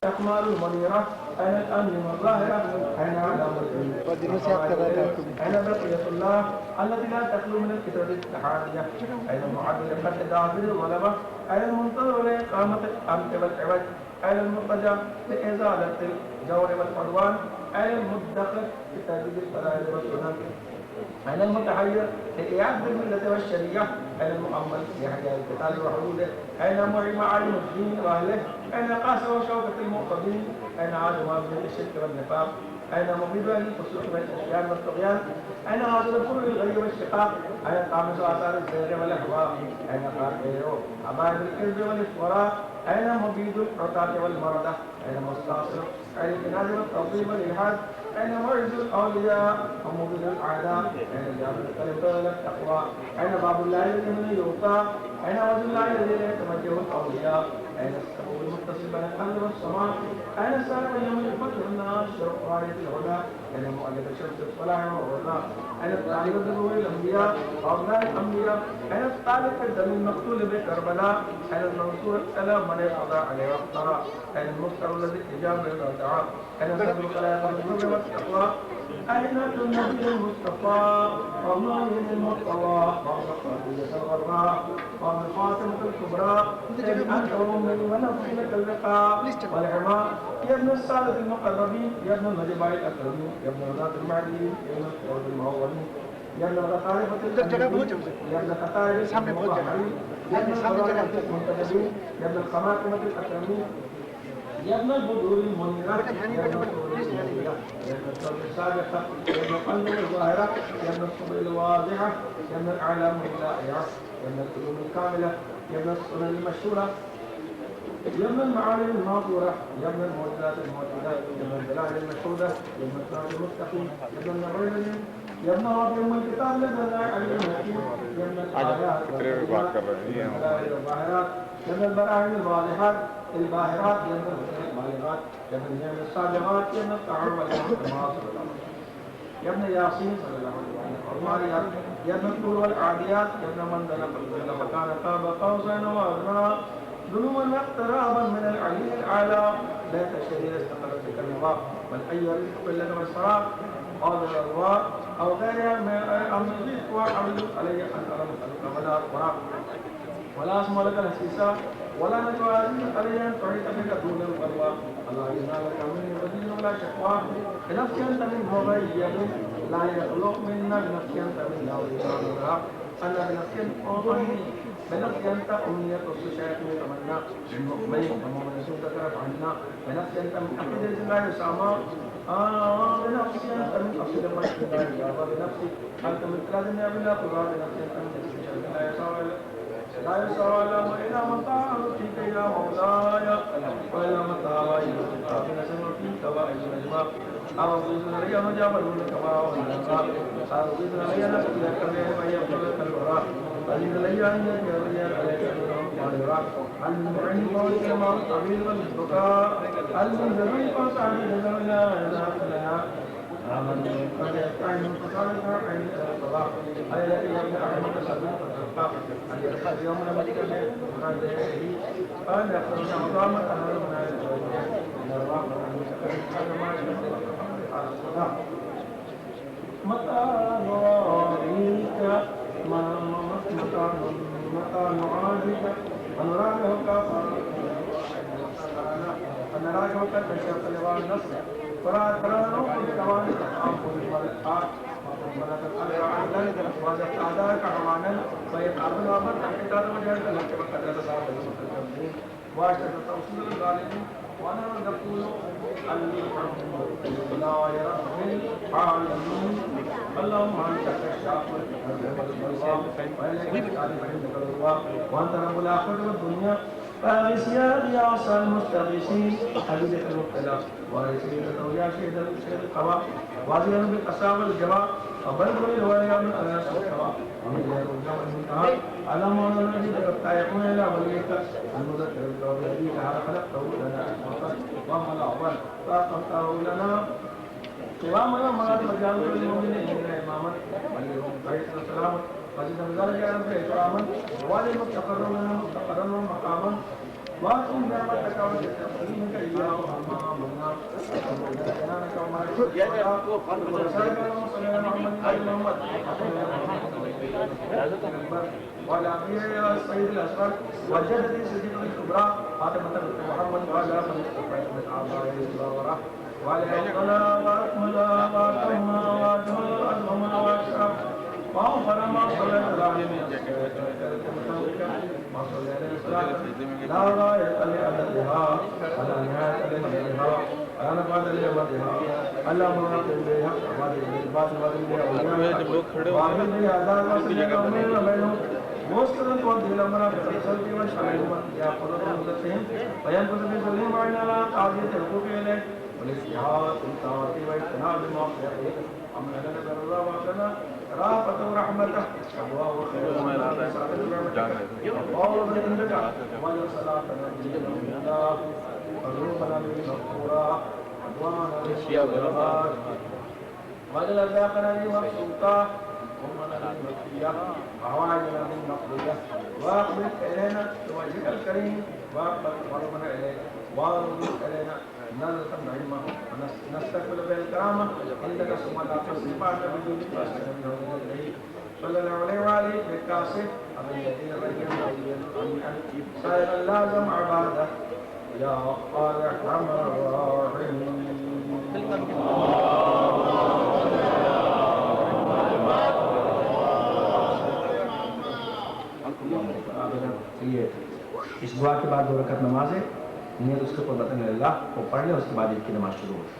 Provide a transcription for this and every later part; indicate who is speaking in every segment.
Speaker 1: الأقمار المنيرة أين الأمن والظاهرة أين علامة أين بقية الله التي لا تخلو من الكتاب التحانية أين المعدل قد دافر الظلمة أين المنتظر لإقامة الأمن والعوج أين المرتجى لإزالة الجور والعدوان أين المدخر لتجديد الفرائض والسنن أين المتحير لإعادة الملة والشريعة أين المؤمل لإحياء القتال وحدوده أين معالم الدين وأهله أين قاسى وشوكة المعتدين أين عادم من الشرك والنفاق أين مغيب أهل الفسوق والعصيان والطغيان أين غاضب الكفر الغي والشقاق أين قامس آثار الزيغ والأهواء أين قاطع عبائد الكذب والافتراء أين مبيد العتاة والمردة أين مستعصر أين الإناد والتعظيم والإلحاد أين معز الأولياء ومبيد الأعداء أين جامع الكلمة والتقوى أين باب الله الذي من يؤتى أين وجه الله الذي لا يتوجه الأولياء أين السقف المتصل بين الأرض والسماء أين السائق يوم الفتح والنهار شرق راية الهدى أين مؤلف شمس الصلاح والغنى أين الطالب الدروي الأنبياء وأبناء الأنبياء أين الطالب الدم المقتول بكربلاء أين المنصور السلام من يقضى عليه واقترى أين المفتر الذي استجاب له دعاء أين سبب الخلائق بالبر والتقوى أين النبي المصطفى والله المرتضى وخديجة الغراء ومن فاطمة الكبرى أنت وأمي ونفسي لك اللقاء والعماء يا ابن السادة المقربين يا ابن النجباء الأكرمين يا ابن الغناة المعديين يا ابن الكرود المهولين يا ابن الغطارفة الجنبين يا ابن الخطائر المطهرين يا ابن الخرائط المنتجبين يا ابن الخماكمة الأكرمين يا ابن البدور المنيرة يا ابن الطول المنيرة يا ابن الصبر السابقة يا ابن القلب الظاهرة يا ابن الصبر الواضحة يا ابن الأعلام اللائعة يا ابن العلوم الكاملة يا ابن السنن المشهورة يا ابن المعالم الماطورة يا ابن المعجزات الموجودات يا ابن الدلائل المشهودة يا ابن الصراط المستقيم يا ابن النبي يا ابن ربي أم الكتاب لدى العلي الحكيم يا ابن الآيات والدلائل الظاهرات يا ابن البراهين الواضحات الباهرات يا ابن البالغات يا ابن النعم الصادقات يا ابن التعرف والمعاصي يا ابن ياسين صلى الله عليه وسلم والماريات يا ابن الطول والعاديات يا ابن من دلق فكان قاب قوسين وأدنى ذنوبا اقترابا من العلي الأعلى ليت الشرير استقرت بك النظام بل أي رزق إلا كما السراب قادر الأرواح أو غيرها من أمر الرزق وعمل علي أن أرى مسألك ولا أقرأ ولا أسمع لك الحسيسة ولا نجوى علي أن تعيد بك دون القلوى الله ينالك مني وزين ولا شقوى بنفسي أنت من مغيب لا يخلق منا بنفسي أنت من لا وزيرا أنا بنفسي أنت بنفسي أنت أمنية الشيخ يتمنى المقبل ومن يسوء تكرف عنا بنفسي أنت من أكد الله يسامى بنفسي أنت من أصل المشهد الله يجابى بنفسي أنت من ثلاث نعم الله قضاء بنفسي أنت من يسوء لا يسوى لا يسوى إلى مطاع فيك يا مولاي وإلى مطاع إلى نسمع فيك وإلى نجمع أعوذنا لي مجاب لك وأعوذنا أعوذنا لي نسألك به ويبلغ الوراء فإن لي أن يجري عليك الوراء المعين والكلمة الطويل والبكاء المنزل فسعد لا إله إلا آمن قد يستعين فصالح عين الصلاة على ابن أحمد صديق الصلاة أن يدخل يوم نبتك من ذهبه قال يخرج عظامة أمر من الجوية إن الله المتكلم ما يشبه على الصلاة متى نريك متى نعادك ونراجعك ونراجعك كشف لواء النصر ولا ترانوا في كوانك أنفل والحاق ولا تتألع عدلا وزدت أعداءك عوانا ويقعبنا ومن حكتار وجهد لك وقدر صاحب المتكلمين واشتد توصيل الظالمين وانا نقول لا رب العالمين اللهم انت الشاف وانت رب الاخره والدنيا فاغث يا غياث المستغيثين حبيبك المبتلى وارثين يا شهد القضاء واجعل بالقسام والجواب وبلغ الولايا من اناس القضاء ومن غير الجوع المنتهى على مولانا الذي تقطع يكون الى وليك المذكر بالقول الذي خلقته لنا اسمه وما الاعظم فاقمته لنا قوامنا مراد مجال المؤمنين اماما وليهم بيت السلام وزد من ذلك أن إكراما ووالد مستقر لنا مستقرا ومقاما وأتم نعمتك وتسليمك إياه وعلى أبيها سيد الأشرار وجدتي صديق الكبرى فاطمة بنت محمد وعلى من استفيد من آبائه البررة وعلى أهلنا وأكملنا وأتمنا وأجمل أزمنا وأشرف وأغفر ما صليت عليه من ما صليت لا غاية لعددها ولا نهاية لمددها ولا نفاذ لأبدها اللهم اغفر لي حق أموالي بالباطل وأعمل لي أعداء وسلم ومن وبينهم مستند وانزل امرا بتسلسل وشعير يا قدر المتسهم وينفذ بسلم وعين على تعزيه الحقوق اليه والاستعاذه بالطاعه واجتناب المعصيه امن لنا بالرضا وعدنا رافه ورحمته الله خير الله عندك وجل صلاتنا بالله قلوبنا بالمغفورة أدوانا بالشياء وجل أرزاقنا بالمبسوطة أمنا بالمكية وعواجنا بالمقضية وأقبل إلينا بوجهك الكريم وأقبل قربنا إليك وارزق إلينا نزلة النعيمة ونستقبل بالكرامة عندك ثم لا تصرف عنا بجودك وأسلم من إليك صلى الله عليه وآله بالكاسب الذين بيننا عن سائر اللازم عباده يا أرحم الراحمين اس دعا کے بعد 2 رکعت نماز ہے نیت اس کے قربتاً اللہ کو پڑھ لیں اس کے بعد عید کی نماز شروع ہوتی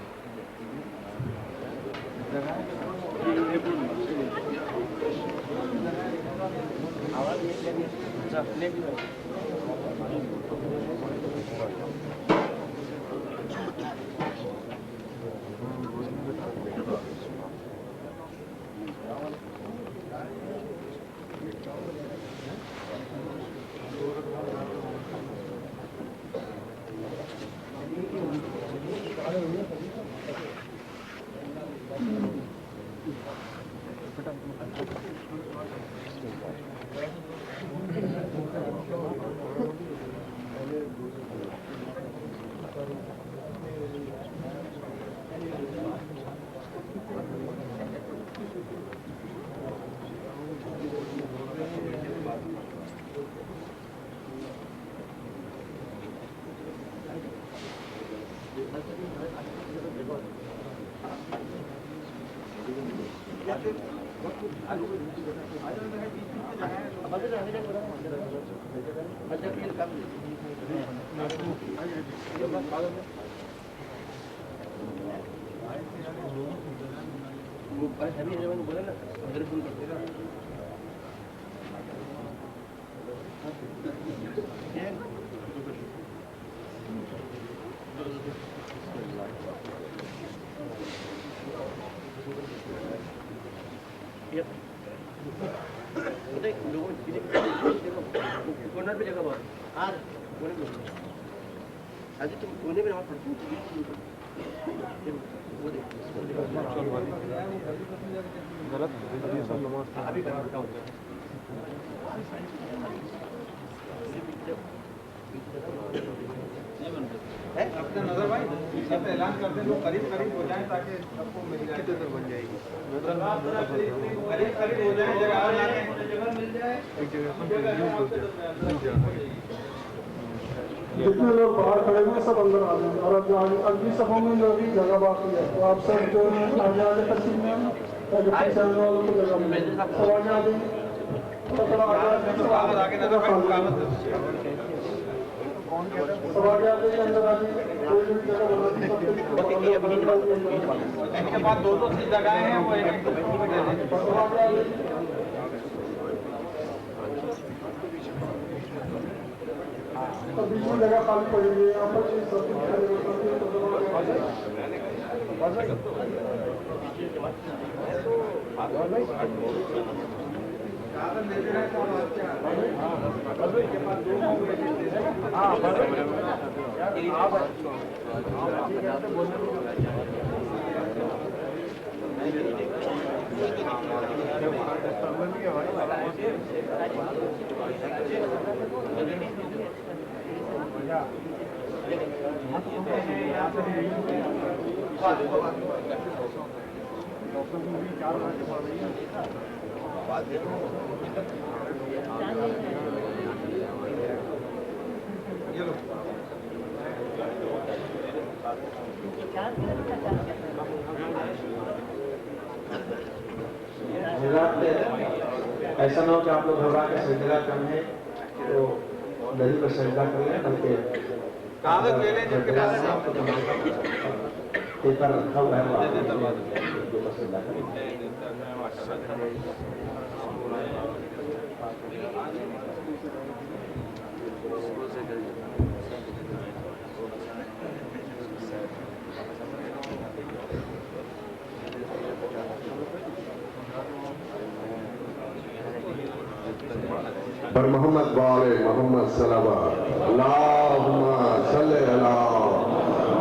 Speaker 1: ہے
Speaker 2: اپنا نظر بھائی سب اعلان کرتے ہیں لوگ قریب قریب ہو جائیں تاکہ سب کو مل جائے کتنے بن جائے گی قریب قریب ہو جائیں جگہ مل جائے
Speaker 3: جتنے لوگ باہر کھڑے ہوئے سب اندر آ جائیں اور اب اگلی صفوں میں جو بھی جگہ باقی ہے تو آپ سب جو آگے آگے تقسیم میں تاکہ پیچھے آنے والوں کو جگہ ملے سب آگے آ جائیں سب آگے آ جائیں اندر آ جائیں کوئی بھی جگہ
Speaker 2: ان کے بعد 2 جگہیں ہیں وہ ایک
Speaker 3: بیچ میں جگہ خالی پڑی ہوئی ہے یہاں پر
Speaker 1: ایسا نہ ہو کہ آپ لوگ گھبرا کے سجدہ کرنے تو نہیں پر سجدہ کر لیں بلکہ
Speaker 2: کاغذ لے لیں جن کے پاس
Speaker 1: پیپر رکھا ہوا ہے وہ سجدہ کریں.
Speaker 4: بر محمد وآل محمد صلوات اللہم صلی اللہ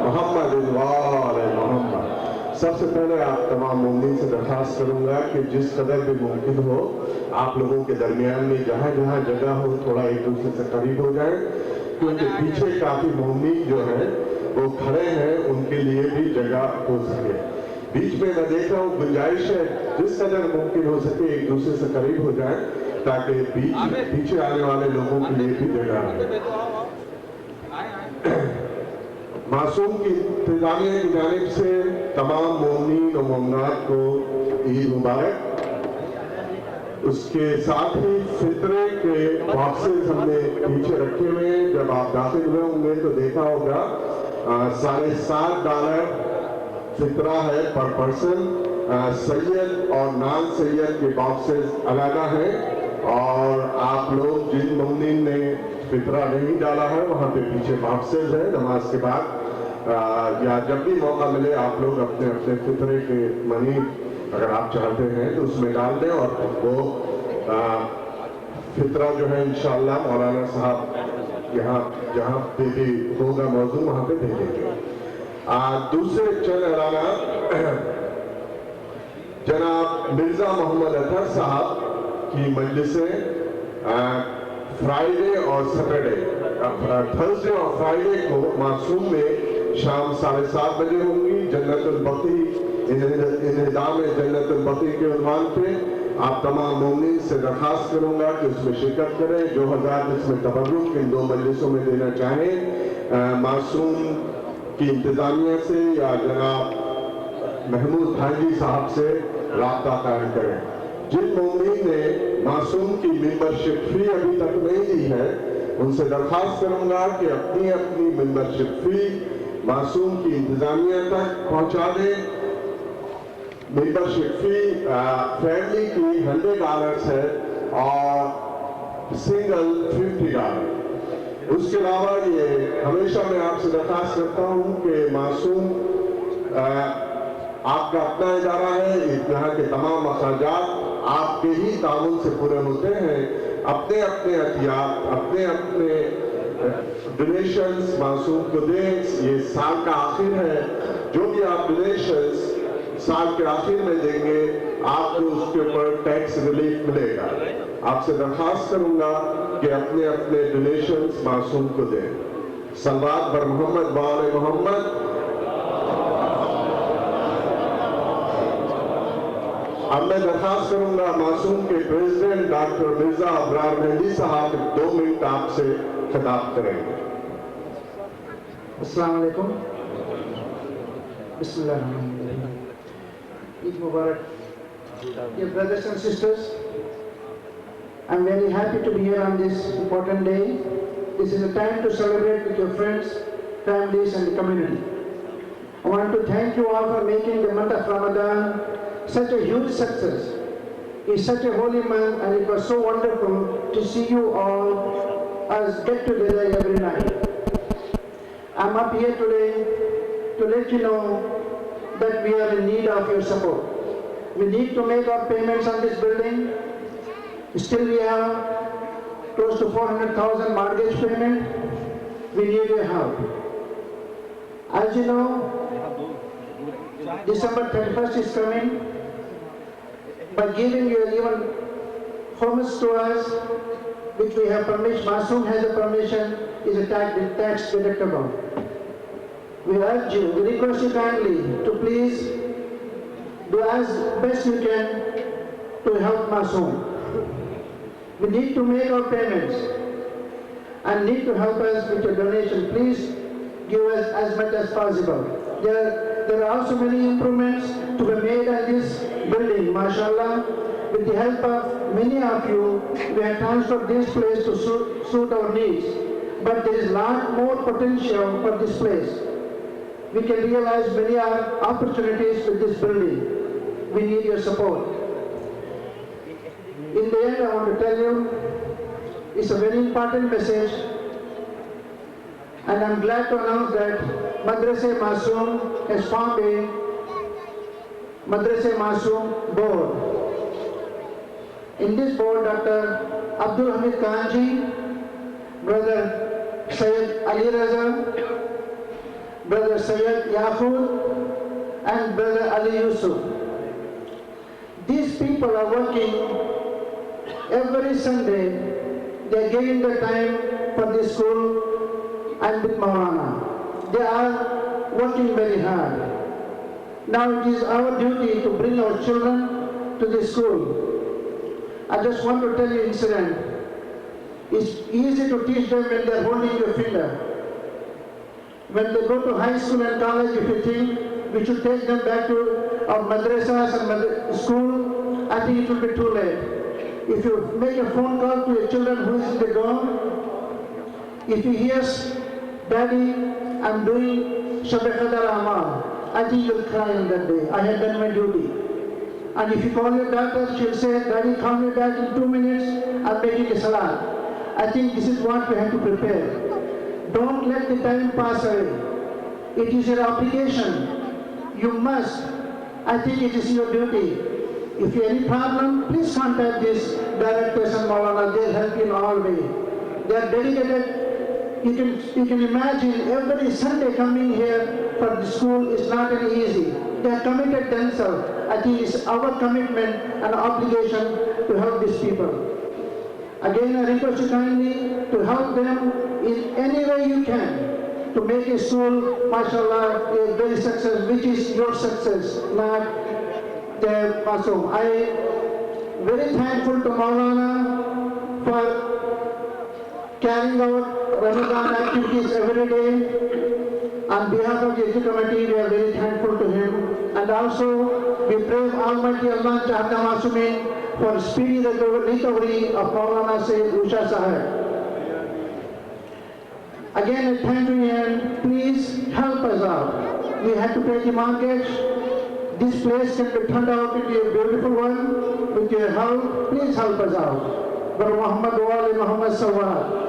Speaker 4: محمد وآل محمد. سب سے پہلے آپ تمام مومنین سے درخواست کروں گا کہ جس قدر بھی ممکن ہو آپ لوگوں کے درمیان میں جہاں جہاں جگہ ہو تھوڑا ایک دوسرے سے قریب ہو جائیں, کیونکہ پیچھے کافی مومنین جو ہیں وہ کھڑے ہیں, ان کے لیے بھی جگہ ہو سکے. بیچ میں میں دیکھ رہا ہوں گنجائش ہے جس قدر ممکن ہو سکے ایک دوسرے سے قریب ہو جائیں تاکہ پیچھے آنے والے لوگوں کے لیے بھی جگہ ہے. معصوم کی انتظامیہ کی جانب سے تمام مومنین و مومنات کو عید مبارک. اس کے ساتھ ہی فطرے کے باکسز ہم نے پیچھے رکھے ہوئے ہیں. جب آپ داخل ہوئے ہوں گے تو دیکھا ہوگا $7.5 فطرہ ہے پر پرسن. سید اور نان سید کے باکسز علیحدہ ہیں, اور آپ لوگ جن مومنین نے فطرہ نہیں ڈالا ہے وہاں پہ پیچھے باکسز ہیں. نماز کے بعد یا جب بھی موقع ملے آپ لوگ اپنے اپنے فطرے کے منی اگر آپ چاہتے ہیں تو اس میں ڈال دیں, اور وہ فطرہ جو ہے انشاءاللہ مولانا صاحب یہاں جہاں پہ بھی ہوگا موضوع وہاں پہ دے دیں گے. دوسرے چند اعلانات, جناب مرزا محمد اطہر صاحب کی مجلسیں فرائیڈے اور سیٹرڈے, تھرسڈے اور فرائیڈے کو معصوم میں شام 7:30 بجے ہوں گی. جنت البقیع, انہدام جنت البقیع کے عنوان پہ آپ تمام مومنین سے درخواست کروں گا کہ اس میں شرکت کریں. جو حضرات اس میں تبرک ان 2 مجلسوں میں دینا چاہیں معصوم کی انتظامیہ سے یا جناب محمود بھانجی صاحب سے رابطہ قائم کریں. جن مومنین نے معصوم کی ممبرشپ فی ابھی تک نہیں دی ہے ان سے درخواست کروں گا کہ اپنی اپنی ممبرشپ فی معصوم کی انتظامیہ تک پہنچا دیں. ممبرشپ فی فیملی کی $100 ہے اور سنگل $50. اس کے علاوہ یہ ہمیشہ میں آپ سے درخواست کرتا ہوں کہ معصوم آپ کا اپنا ادارہ ہے, یہاں کے تمام اخراجات آپ کے ہی تعاون سے پورے ہوتے ہیں. اپنے اپنے عطیات, اپنے اپنے ڈونیشنز معصوم کو دیں. یہ سال کا آخر ہے, جو بھی آپ ڈونیشنز سال کے آخر میں دیں گے آپ کو اس کے اوپر ٹیکس ریلیف ملے گا. آپ سے درخواست کروں گا کہ اپنے اپنے ڈونیشنز معصوم کو دیں. صلوات بر محمد وآل محمد. اب میں درخواست کروں گا معصوم کے پریزیڈنٹ ڈاکٹر مرزا ابرار مہدی صاحب 2 منٹ آپ سے خطاب کریں گے.
Speaker 5: السلام علیکم. بسم اللہ الرحمن الرحیم. Eid Mubarak. Dear brothers and sisters, I'm very happy to be here on this important day. This is a time to celebrate with your friends, families and the community. I want to thank you all for making the month of Ramadan such a huge success. It's such a holy month and it was so wonderful to see you all as get together every night. I'm up here today to let you know that we are in need of your support. We need to make our payments on this building. Still we have close to 400,000 mortgage payment. We need your help. As you know, December 31st is coming. By giving you even homage to us, which we have permission, Masoom has a permission, is a tax deductible. We urge you, we request you kindly to please do as best you can to help Masoom. We need to make our payments and need to help us with your donation. Please give us as much as possible. There are also many improvements to be made in this building, mashallah. With the help of many of you, we have transferred this place to suit our needs. But there is a lot more potential for this place. We can realize many opportunities with this building. We need your support. In the end, I want to tell you, it's a very important message, and I'm glad to announce that Madrasa Masoom has formed a Madrasa Masoom board. In this board, Dr. Abdul Hamid Khanji, Brother Sayyid Ali Raza, Brother Sayyid Yaqub, and Brother Ali Yusuf. These people are working every Sunday. They are giving the time for the school and with Maulana. They are working very hard. Now it is our duty to bring our children to the school. I just want to tell you an incident. It's easy to teach them when they are holding your finger. When they go to high school and college, if you think we should take them back to our madrasas and school, I think it will be too late. If you make a phone call to your children who is in the dorm, if he hears, Daddy, I'm doing Shabbat Qadar Amal, I think you'll cry on that day. I have done my duty. And if you call your daughter, she'll say, Daddy, call me back in 2 minutes, I'm making a salat. I think this is what we have to prepare. Don't let the time pass away. It is your obligation. You must. I think it is your duty. If you have any problem, please contact these directors and Maulana. They'll help you in all ways. They are dedicated. You can imagine every Sunday coming here for the school is not an easy. They are committed themselves. I think it's our commitment and obligation to help these people. Again, I request you kindly to help them in any way you can to make a school, mashallah, a very success, which is your success, not their Masoom. I am very thankful to Maulana for carrying out Ramadan activities every day. On behalf of the Executive Committee, we are very thankful to him. And also, we pray Almighty Allah Jahda Masumin for speedy recovery of Maulana Sayyid Usha Sahib. Again, I thank you and please help us out. We have to pay the mortgage. This place can be turned out into a beautiful one. With your help, please help us out. Bar Muhammad wa ali Muhammad Sallallahu.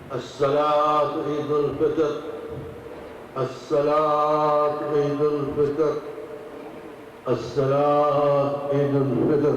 Speaker 6: الصلاة عيد الفطر الصلاة عيد الفطر الصلاة عيد الفطر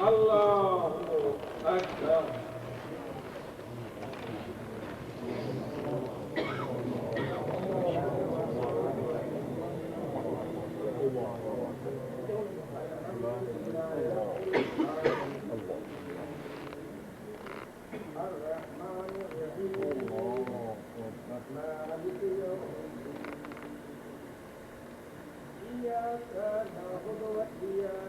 Speaker 1: Allahu Akbar. إياك نعبد وإياك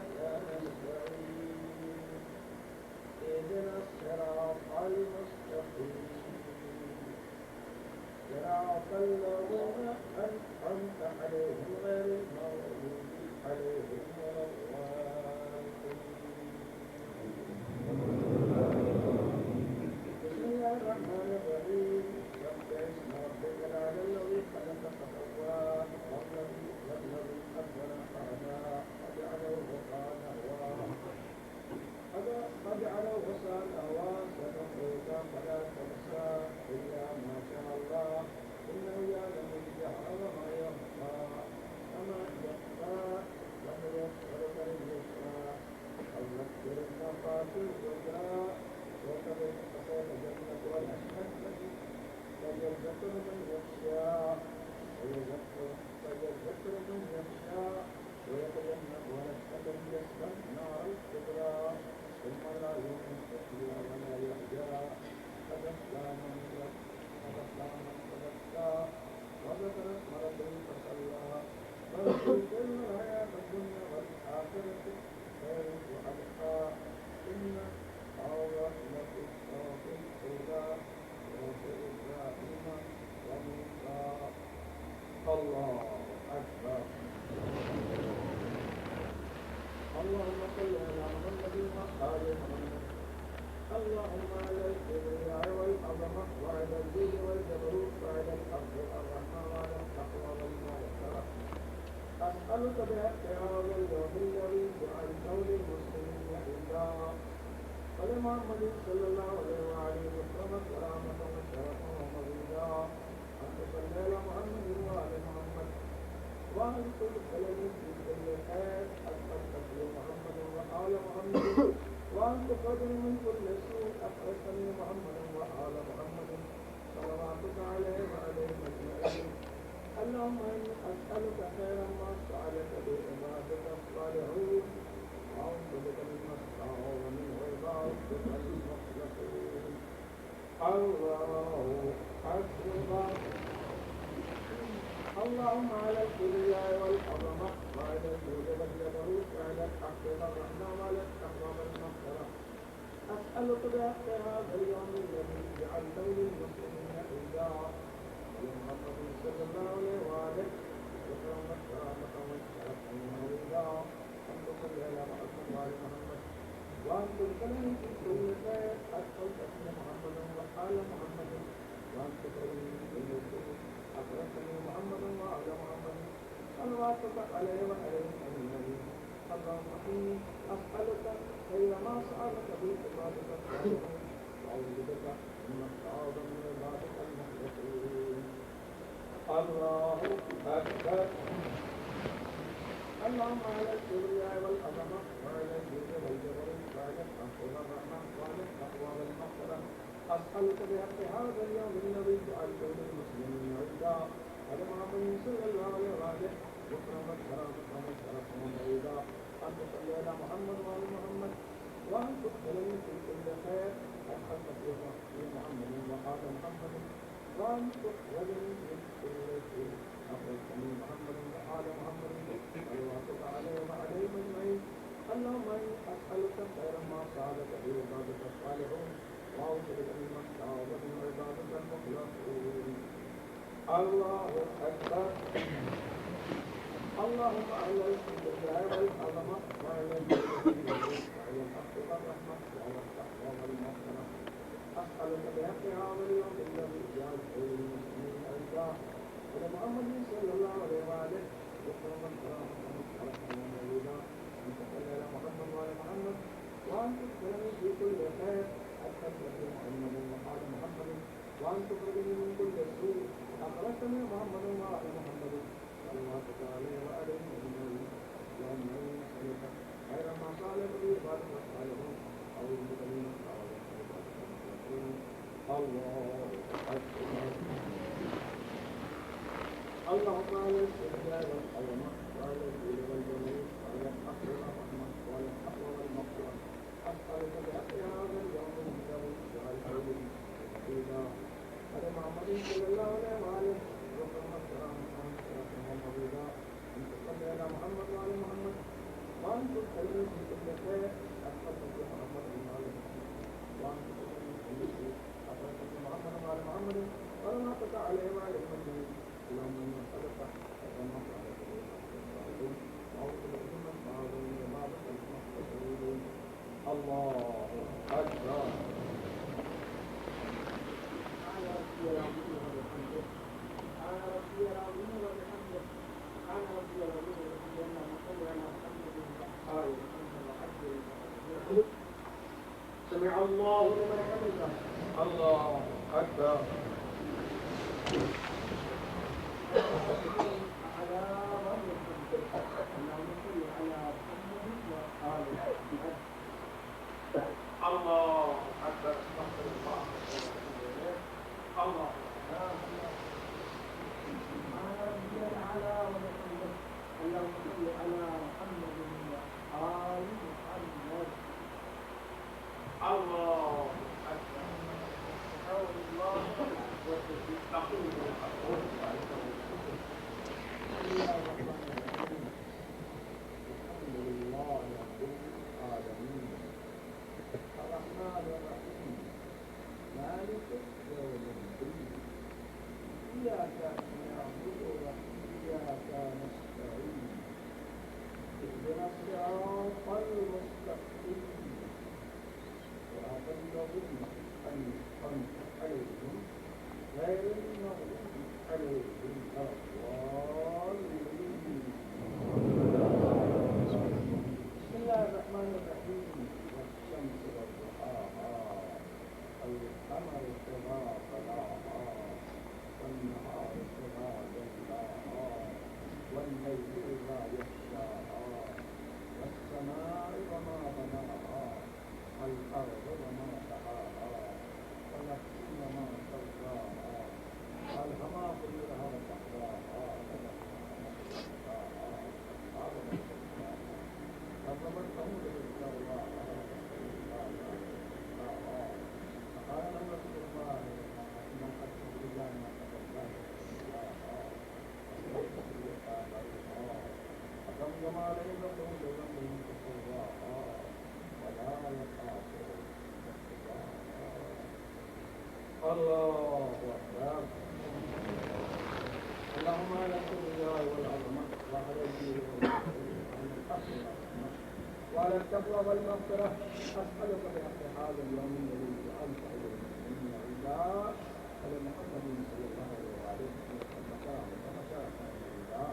Speaker 3: والجاء وكذلك تقول الجنة والأشهد فليذكر من يخشى فليذكر من يخشى ويتجنبها الأشهد يصلى النار الكبرى ثم لا يموت فيها ولا يحيا قد أفلح من تزكى وذكر اسم ربه فصلى بل تؤثرون الحياة الدنيا والآخرة خير وأبقى إن الرحمة الصافي السوداء وفي إبراهيم وموسى الله أكبر. اللهم صل على محمد وآل محمد. اللهم على الكبرياء والعظمة وعلى الجود والجبروت وعلى الحق والرحمة وعلى التقوى والمغفرة. أسألك بحق هذا اليوم الذي جعلته للمسلمين عيدا ولمحمد صلى الله عليه وآله وسلم كرامة وشرفا ومزيدا أن تصلي على محمد وآل محمد وأن تدخل في كل خير أسألك محمد وآل محمد وأن تقدم من كل سوء أخرجني محمد وآل محمد صلواتك عليه وعليه أجمعين. اللهم إني أسألك خيرا ما سألك به عبادك الصالحون وأعوذ بك مما استعاذ منه عبادك المخلصين. الله أكبر. اللهم على الكبرياء والعظمة وعلى الجود والجبروت وعلى الحق والرحمة وعلى التقوى والمغفرة. أسألك بحق هذا اليوم الذي جعلته للمسلمين عيدا ولمحمد صلى الله عليه وآله وسلم كرامة وشرفا ومزيدا أن تصلي على محمد وآل محمد وأن تدخلني في كل خير أسألك محمد وآل محمد وأن تكرمني في كل سوء أكرمتني محمد وآل محمد صلواتك عليه وعليه أجمعين. اللهم إني أسألك خير ما سألك به عبادك الصالحين وأعوذ بك مما استعاذ من عبادك المخلصين. الله أكبر. اللهم على الكبرياء والعظمة وعلى الجود والجبروت وعلى الحق والرحمة وعلى التقوى والمغفرة. أسألك بحق هذا اليوم الذي جعلته للمسلمين عيدا ولمحمد صلى الله عليه وآله وسلم كرامة وشرفا ومزيدا أن تصلي على محمد وآل محمد وأن تدخلني في كل خير أدخلت في محمد وآل محمد وأن تخرجني من كل شيء أخرجتني محمد وآل محمد صلواتك عليه وعليهم أجمعين. اللهم إني أسألك خير ما سألك به عبادك الصالحون وأعوذ بك مما استعاذ من عبادك المخلصين. الله أكبر. اللهم على الكبرياء والعظمة وعلى الجود والجبروت وعلى الحق والرحمة وعلى التقوى والمغفرة. أسألك بحق هذا اليوم الذي جعلته للمسلمين عيدا ولمحمد صلى الله عليه وآله وسلم كرامة وشرفا ومزيدا أن تصلي على محمد وآل محمد وأن تدخلني في كل خير أدخلت في محمد وآل محمد وأن تخرجني من كل سوء أخرجتني محمد وآل محمد صلواتك عليه وآله أجمعين. اللهم إني أسألك خير ما سألك به عبادك الصالحون أعوذ بك من استعاذ من عبادك المخلصين. الله أكبر. اللهم على الكبرياء والعظمة وعلى الجود والجبروت وعلى الحق والرحمة وعلى التقوى والمغفرة. أسألك بحق هذا اليوم الذي جعلته عيدا ولمحمد صلى الله عليه وآله وسلم كرامة وشرفا ومزيدا أن تصلي على محمد وآل محمد وأن تدخلني في كل خير أدخلت في محمد وآل محمد وأن تدخلني في كل شيء أخرجت في محمد وآل محمد صلواتك عليه وعليه أجمعين. اللهم إني أسألك خير ما سألك به الصالحون وأعوذ بك مما استعاذ من عبادك المخلصين. الله أكبر. سبحان ربي العظيم وبحمده سبحان ربي العظيم وبحمده سبحان ربي العظيم وبحمده اللهم صل على محمد وآل محمد. سمع الله لمن حمده. الله أكبر. على من يحبه اللهم صل على محمد وآل محمد. الرحمن الرحيم والشمس وضحاها القمر إذا طلعها والنهار إذا جلاها والليل إذا يغشاها والسماء وما بناها والأرض وما طحاها ونفس وما سواها ألهمها فجورها وتقواها كذبت ثمود بالجواب فقال لهم رسول الله ما قد تخرجا ما فدمدم عليهم ربهم بذنبهم فسواها ولا يخاف الله أكبر. اللهم على الكبرياء والعظمة وعلى الدين وعلى التقوى والمغفرة أسألك بحق هذا اليوم الذي جعلته للمسلمين عيدا على محمد صلى الله عليه وسلم ومشارك عيدا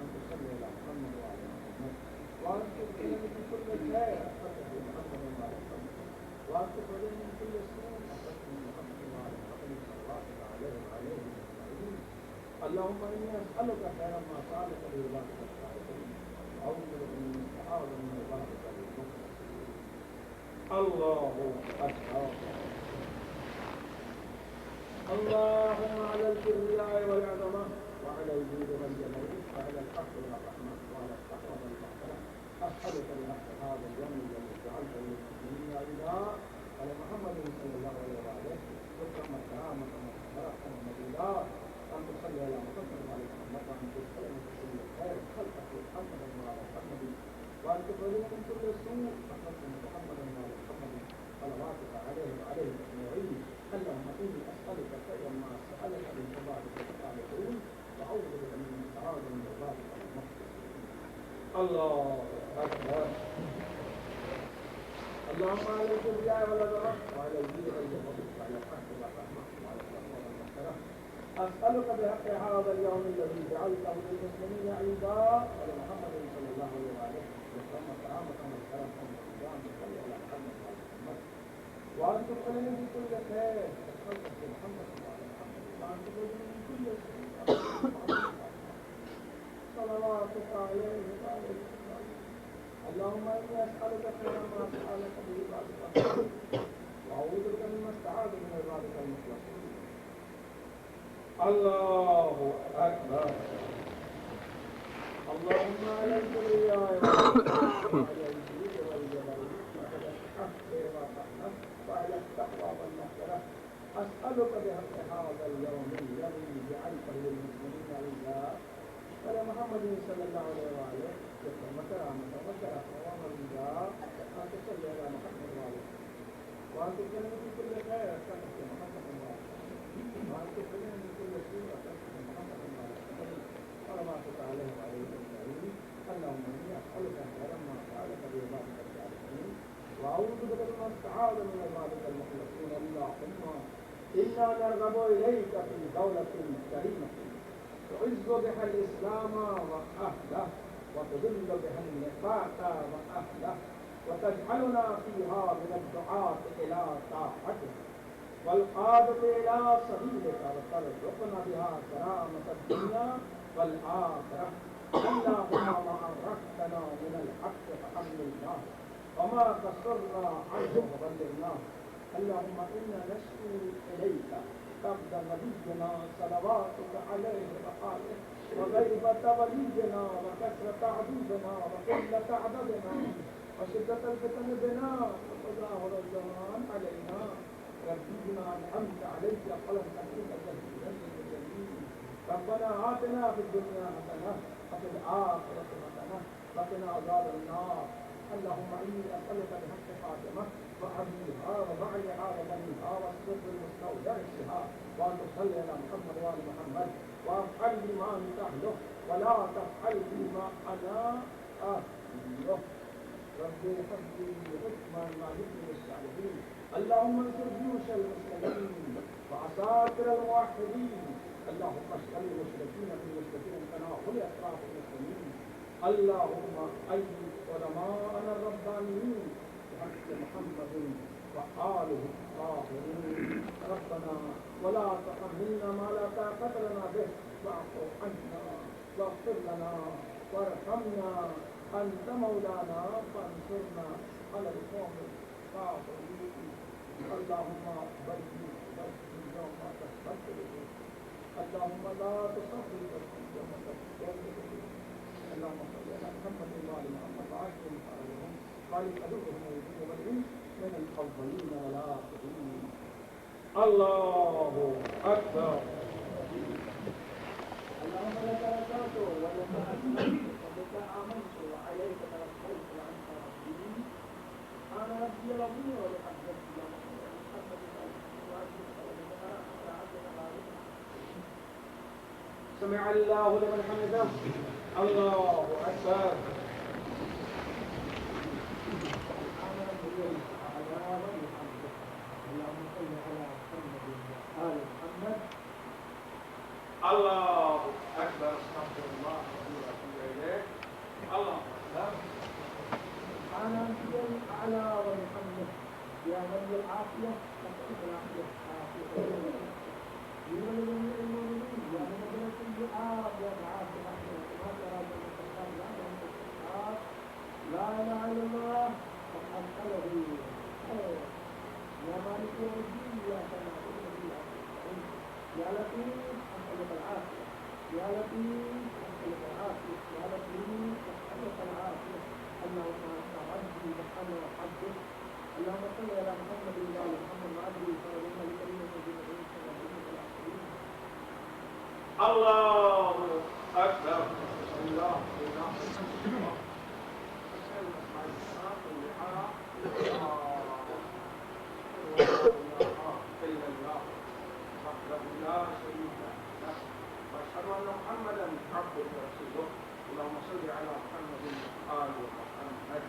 Speaker 3: أن تصلي على محمد وعلى محمد وأن تذكرني في كل خير أخذت محمد وعلى محمد وأن تخرجني من كل سوء أخذت محمد وعلى محمد صلى الله عليه وعليه وسلم. اللهم إني أسألك خير ما سألك به عبادك الصالحين وأعوذ بك من الاستعاذة من عبادك المخلصين. الله أكبر. اللهم على الكبرياء والعظمة وعلى الجود والجلال وعلى الحق والرحمة وعلى التقوى والمغفرة أسألك بحق هذا اليوم الذي جعلته للمسلمين عيدا على محمد صلى الله عليه وآله وسلم كرامة ومغفرة ومزيدا أن تصلي على محمد وعلى محمد وأن تسلم بكل خير خلقك محمد وعلى محمد وأن تخرجنا من كل سوء أخذت محمد وعلى محمد صلواتك عليه وعليه أجمعين. اللهم إني أسألك خير ما سألك من عبادك الصالحين وأعوذ بك من السعادة من عبادك المخلصين. الله أكبر. اللهم على الكبرياء والعظمة وعلى الدين والجبروت وعلى الحق والرحمة وعلى التقوى والمغفرة أسألك بحق هذا اليوم الذي جعلته للمسلمين عيدا على محمد صلى الله عليه وآله وسلم كرامة والكرم والإكرام صلى على محمد وعلى محمد وأن تدخلني في كل خير أسألك بمحمد وعلى محمد وأن تخرجني من كل سوء صلواتك عليه وعلى اللهم إني أسألك خير ما سألك به عبادك الصالحين وأعوذ بك مما استعاذ من عبادك المخلصين. الله أكبر. اللهم على الكبرياء وعلى الجود والجبروت وعلى الحق والرحمة وعلى التقوى والمغفرة أسألك بحق هذا اليوم الذي جعلته للمسلمين عيدا على محمد صلى الله عليه وآله وسلم كرامة وشرفا ومزيدا أن تصلي على محمد وعلى وأن تكلم في كل خير أسألك محمد وعلى وأن تكلم من كل سوء أسألك محمد وعلى صلواتك عليه وعليه أجمعين. اللهم إني أسألك خير ما سألك بعبادك الصالحين وأعوذ بك من السعاد من عبادك المخلصين. اللهم إنا نرغب إليك في دولة كريمة تعز بها الإسلام وأهله وتذل بها النفاق وأهله وتجعلنا فيها من الدعاة إلى طاعتك والقادة إلى سبيلك وترزقنا بها كرامة الدنيا والآخرة. اللهم ما أرحتنا من الحق فحملناه وما قصرنا عنه فبلغناه. اللهم إنا نشكو إليك قبض نبينا صلواتك عليه وآله وغيبة ولينا وكثرة عدونا وقلة عددنا وشدة الفتن بنا وتظاهر الزمان علينا. ربي بما أنعمت عليك فلن تكون جهيلا للمجرمين. ربنا آتنا في الدنيا حسنة وفي الآخرة حسنة وقنا عذاب النار. اللهم إني أسألك بحق فاطمة وأبيها وبعلها وبنيها والسر المستودع فيها وأن تصلي على محمد وآل محمد وافعل بما أنت أهله ولا تفعل بما أنا أهله. رب حبي حكما مالك للصالحين. اللهم انصر جيوش المسلمين وعساكر الموحدين. اللهم اشغل المشركين بالمشركين تناول أطراف المسلمين. اللهم أيد علماءنا الربانيين صالح الطاهرين ربنا ولا تحملنا ما لا طاقة لنا به واعف عنا واغفر لنا وارحمنا أنت مولانا فانصرنا على القوم الكافرين اللهم بارك يوم تستغفر اللهم لا تصبر يوم تستغفر اللهم صل على محمد وعلى محمد وعلى آله خالق أدوهم ويجوبهم من الأولين والآخرين الله أكبر اللهم لك ركعت ولك أسلمت وبك آمنت وعليك توكلت وأنت ربي أنا ربي ربي ولحبك يا محمد سمع الله لمن حمده الله أكبر اللهم صل على محمد وآل محمد الله أكبر استغفر الله وأتوب إليه الله أكبر أنا أنت الأعلى وبحمده يا من العافية نسألك العافية عافية يا من المؤمنين يا من بدأت الدعاء يا العافية لا إله إلا الله وحق له يا مالك يوم الدين يا نعبد يا لطيف أسألك العافية يا لطيف أسألك العافية يا لطيف أسألك العافية اللهم أنت عبدي وأنا عبدك اللهم صل على محمد وعلى محمد وعلى آله الكريم الله أكبر الله لا شريك له واشهد ان محمدا عبده ورسوله اللهم صل على محمد وآل محمد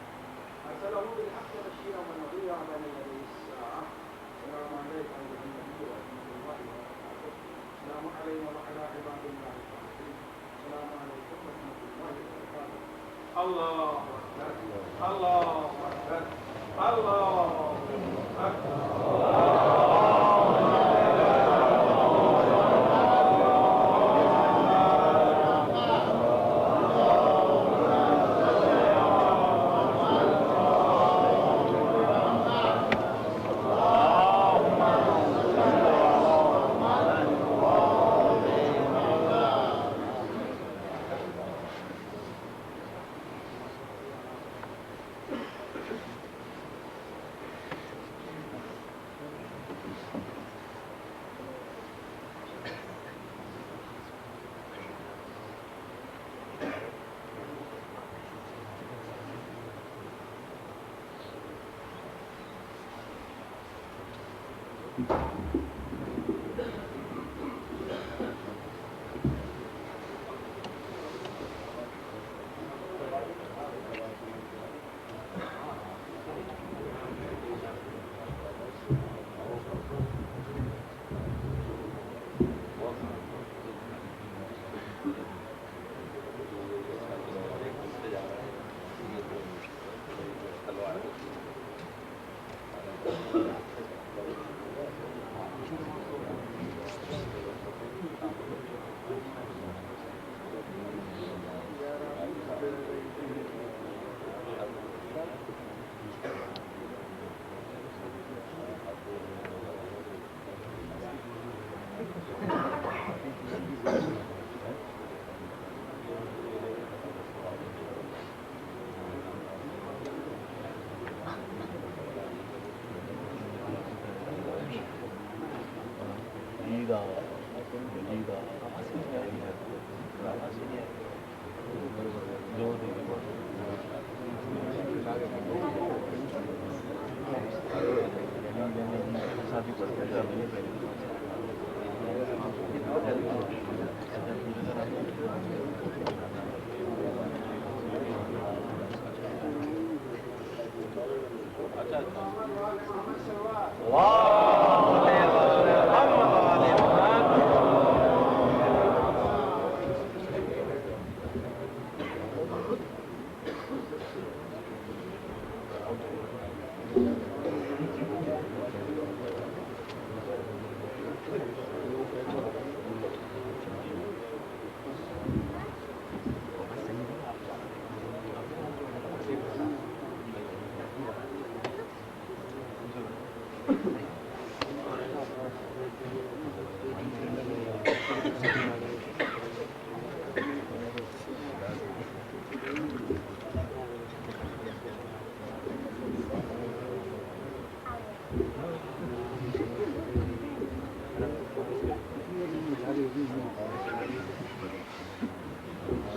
Speaker 3: ارسله بالحق بشيرا ونذيرا بين يدي الساعه السلام عليك ايها النبي ورحمه الله وبركاته السلام علينا وعلى عباد الله الصالحين السلام عليكم ورحمه الله وبركاته الله اكبر الله اكبر الله اكبر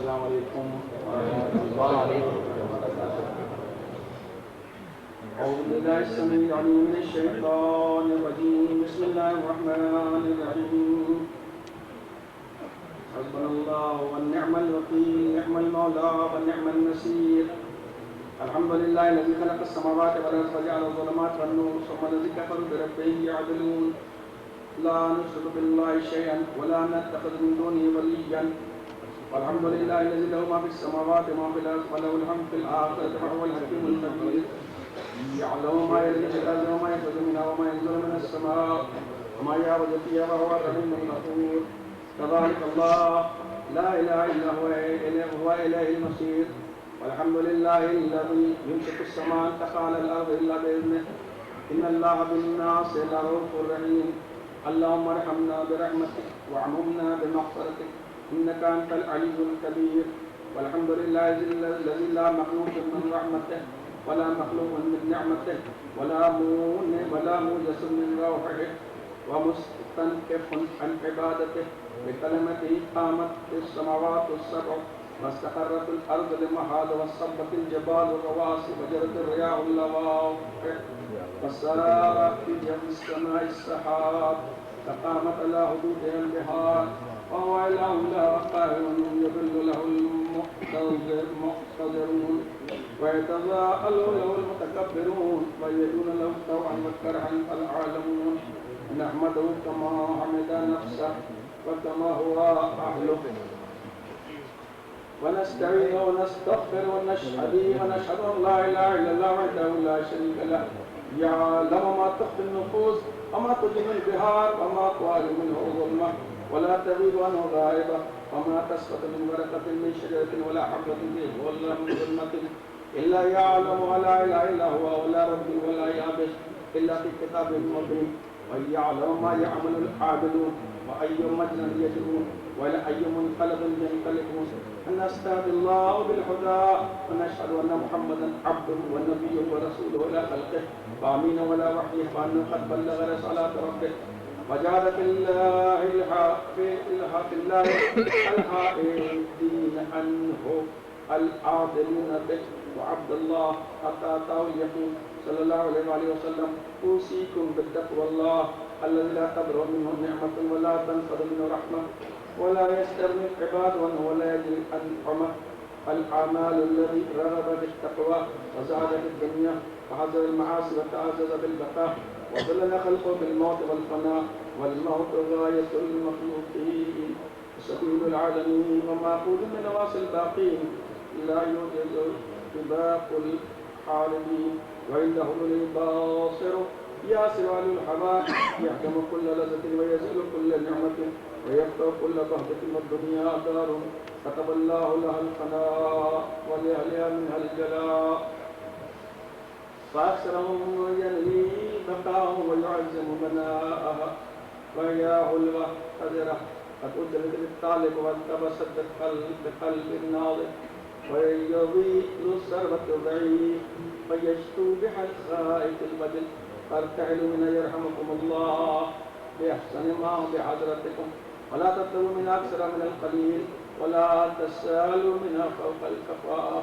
Speaker 1: السلام علیکم وعلیکم اعوذ باللہ السمیع العلیم من الشیطان الرجیم بسم اللہ الرحمن الرحیم حسبنا اللہ ونعم الوکیل نعم المولا ونعم النصیر الحمد للہ الذی خلق السماوات والارض وجعل الظلمات والنور ثم الذی کفروا بربهم یعدلون لا نشرك بالله شيئا ولا نتخذ من دونه وليا والحمد لله الذي له ما في السماوات وما في الارض وله الحمد في الاخره وهو الحكيم الخبير يعلم ما يلج في الارض وما يخرج منها وما ينزل من السماء وما يعرج فيها وهو الرحيم الغفور تبارك الله لا اله الا هو اليه المصير والحمد لله الذي يمسك السماء ان تقع على الارض الا باذنه ان الله بالناس لرؤوف رحيم اللهم ارحمنا برحمتك وعممنا بمغفرتك انك انت العلي الكبير والحمد لله الذي لا مخلوق من رحمته ولا مخلوق من نعمته ولا موجس من روحه ومستنكف عن عبادته بكلمته قامت السماوات السبع واستقرت الارض لمهاد وصبت الجبال الرواسي وجرت الرياح اللواقع وسارت في جو السماء السحاب فقامت على حدودها البحار وهو إله لا قائم يضل له المقتدرون ويتضاءل له المتكبرون ويدون له طوعا وكرها العالمون نحمده كما حمد نفسه وكما هو أهله ونستعين ونستغفر ونشهد أن لا إله إلا الله وحده لا شريك له يعلم ما تخفي النفوس وما تجن البحار وما طوال منه ظلمة ولا تغيب عنه غائبة وما تسقط من ورقة من شجرة ولا حبة ولا من ظلمة إلا يعلم ولا إله إلا هو ولا رب ولا يابس إلا في كتاب مبين ويعلم ما يعمل العابدون وأي مجنى يجرون وإلى أي منقلب ينقلبون نستهدي الله بالهدى ونشهد أن محمدا عبده ونبيه ورسوله إلى خلقه وأمين ولا وحي وأنه قد بلغ رسالات ربه وجعل في الله الحائدين عنه العاطلين به وعبد الله حتى أتاه اليقين صلى الله عليه وآله وسلم أوصيكم بالتقوى الله الذي لا تبرأ منه نعمة ولا تنفذ منه رحمة ولا يستغني العباد ولا يجري أنعمه الأعمال الذي رغب بالتقوى وزاد في الدنيا وحذر المعاصي وتعزز بالبقاء وظلنا خلقه بالموت والفناء والموت غاية المخلوقين سبيل العالمين ومعقول من نواصي الباقين لا يوجد طباق الحالمين وعنده الباصر ياسر على الحباب يحكم كل لذة ويزيل كل نعمة ويفتح كل بهجة والدنيا دار كتب الله لها الفناء ولأهلها منها الجلاء فأكثرهم ينهي بقاءه ويعزم بناءها وهي علوة قدرة قد أجلت للطالب والتبست بقلب الناظر ويضيء الثروة الضعيف فيشتو بها الخائف البدل فارتعلوا من يرحمكم الله بأحسن ما بحضرتكم ولا تطلبوا من أكثر من القليل ولا تسألوا منها فوق الكفاءة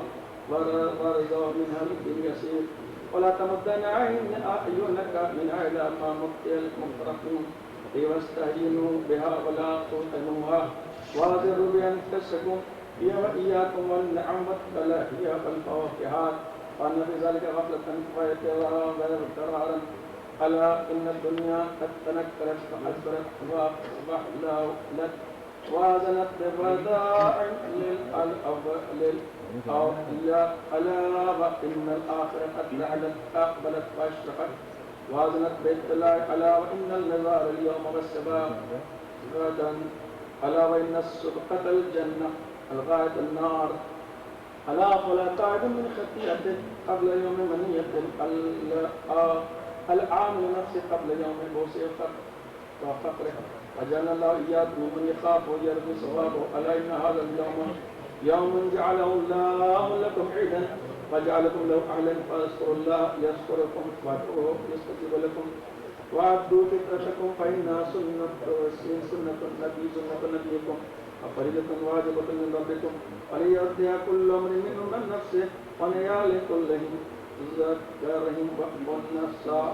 Speaker 1: وارضوا منها باليسير ولا تمدن أعينك منها إلى ما مبتئ المفرحين واستهينوا بها ولا توقنوها واذروا بأنفسكم هي وإياكم والنعم والتلاهي والفواكهات وأن في ذلك غفلة وقرارا ألا إن الدنيا قد تنكرت فأدبرت وأحلت وازنت برداء للأولياء ألا وإن الآخرة قد لعلت أقبلت وأشرقت وازنت باطلاع ألا وإن النظار اليوم والسباق غدا ألا وإن السبقة الجنة الغاية النار ألا فلا تعد من خطيئته قبل يوم منية العامل نفسه قبل يوم بوس وفقره وجعلنا الله إياكم ممن يخاف ويرجو ثوابه ألا إن هذا اليوم يوم جعله الله لكم عيدا وجعلكم له أهلا فاذكروا الله يذكركم وادعوه يستجيب لكم وأدوا فطرتكم فإنها سنة النبي سنة نبيكم وفريضة واجبة من ربكم وليؤديها كل أمر منهم من نفسه وليعل كلهم ذكرهم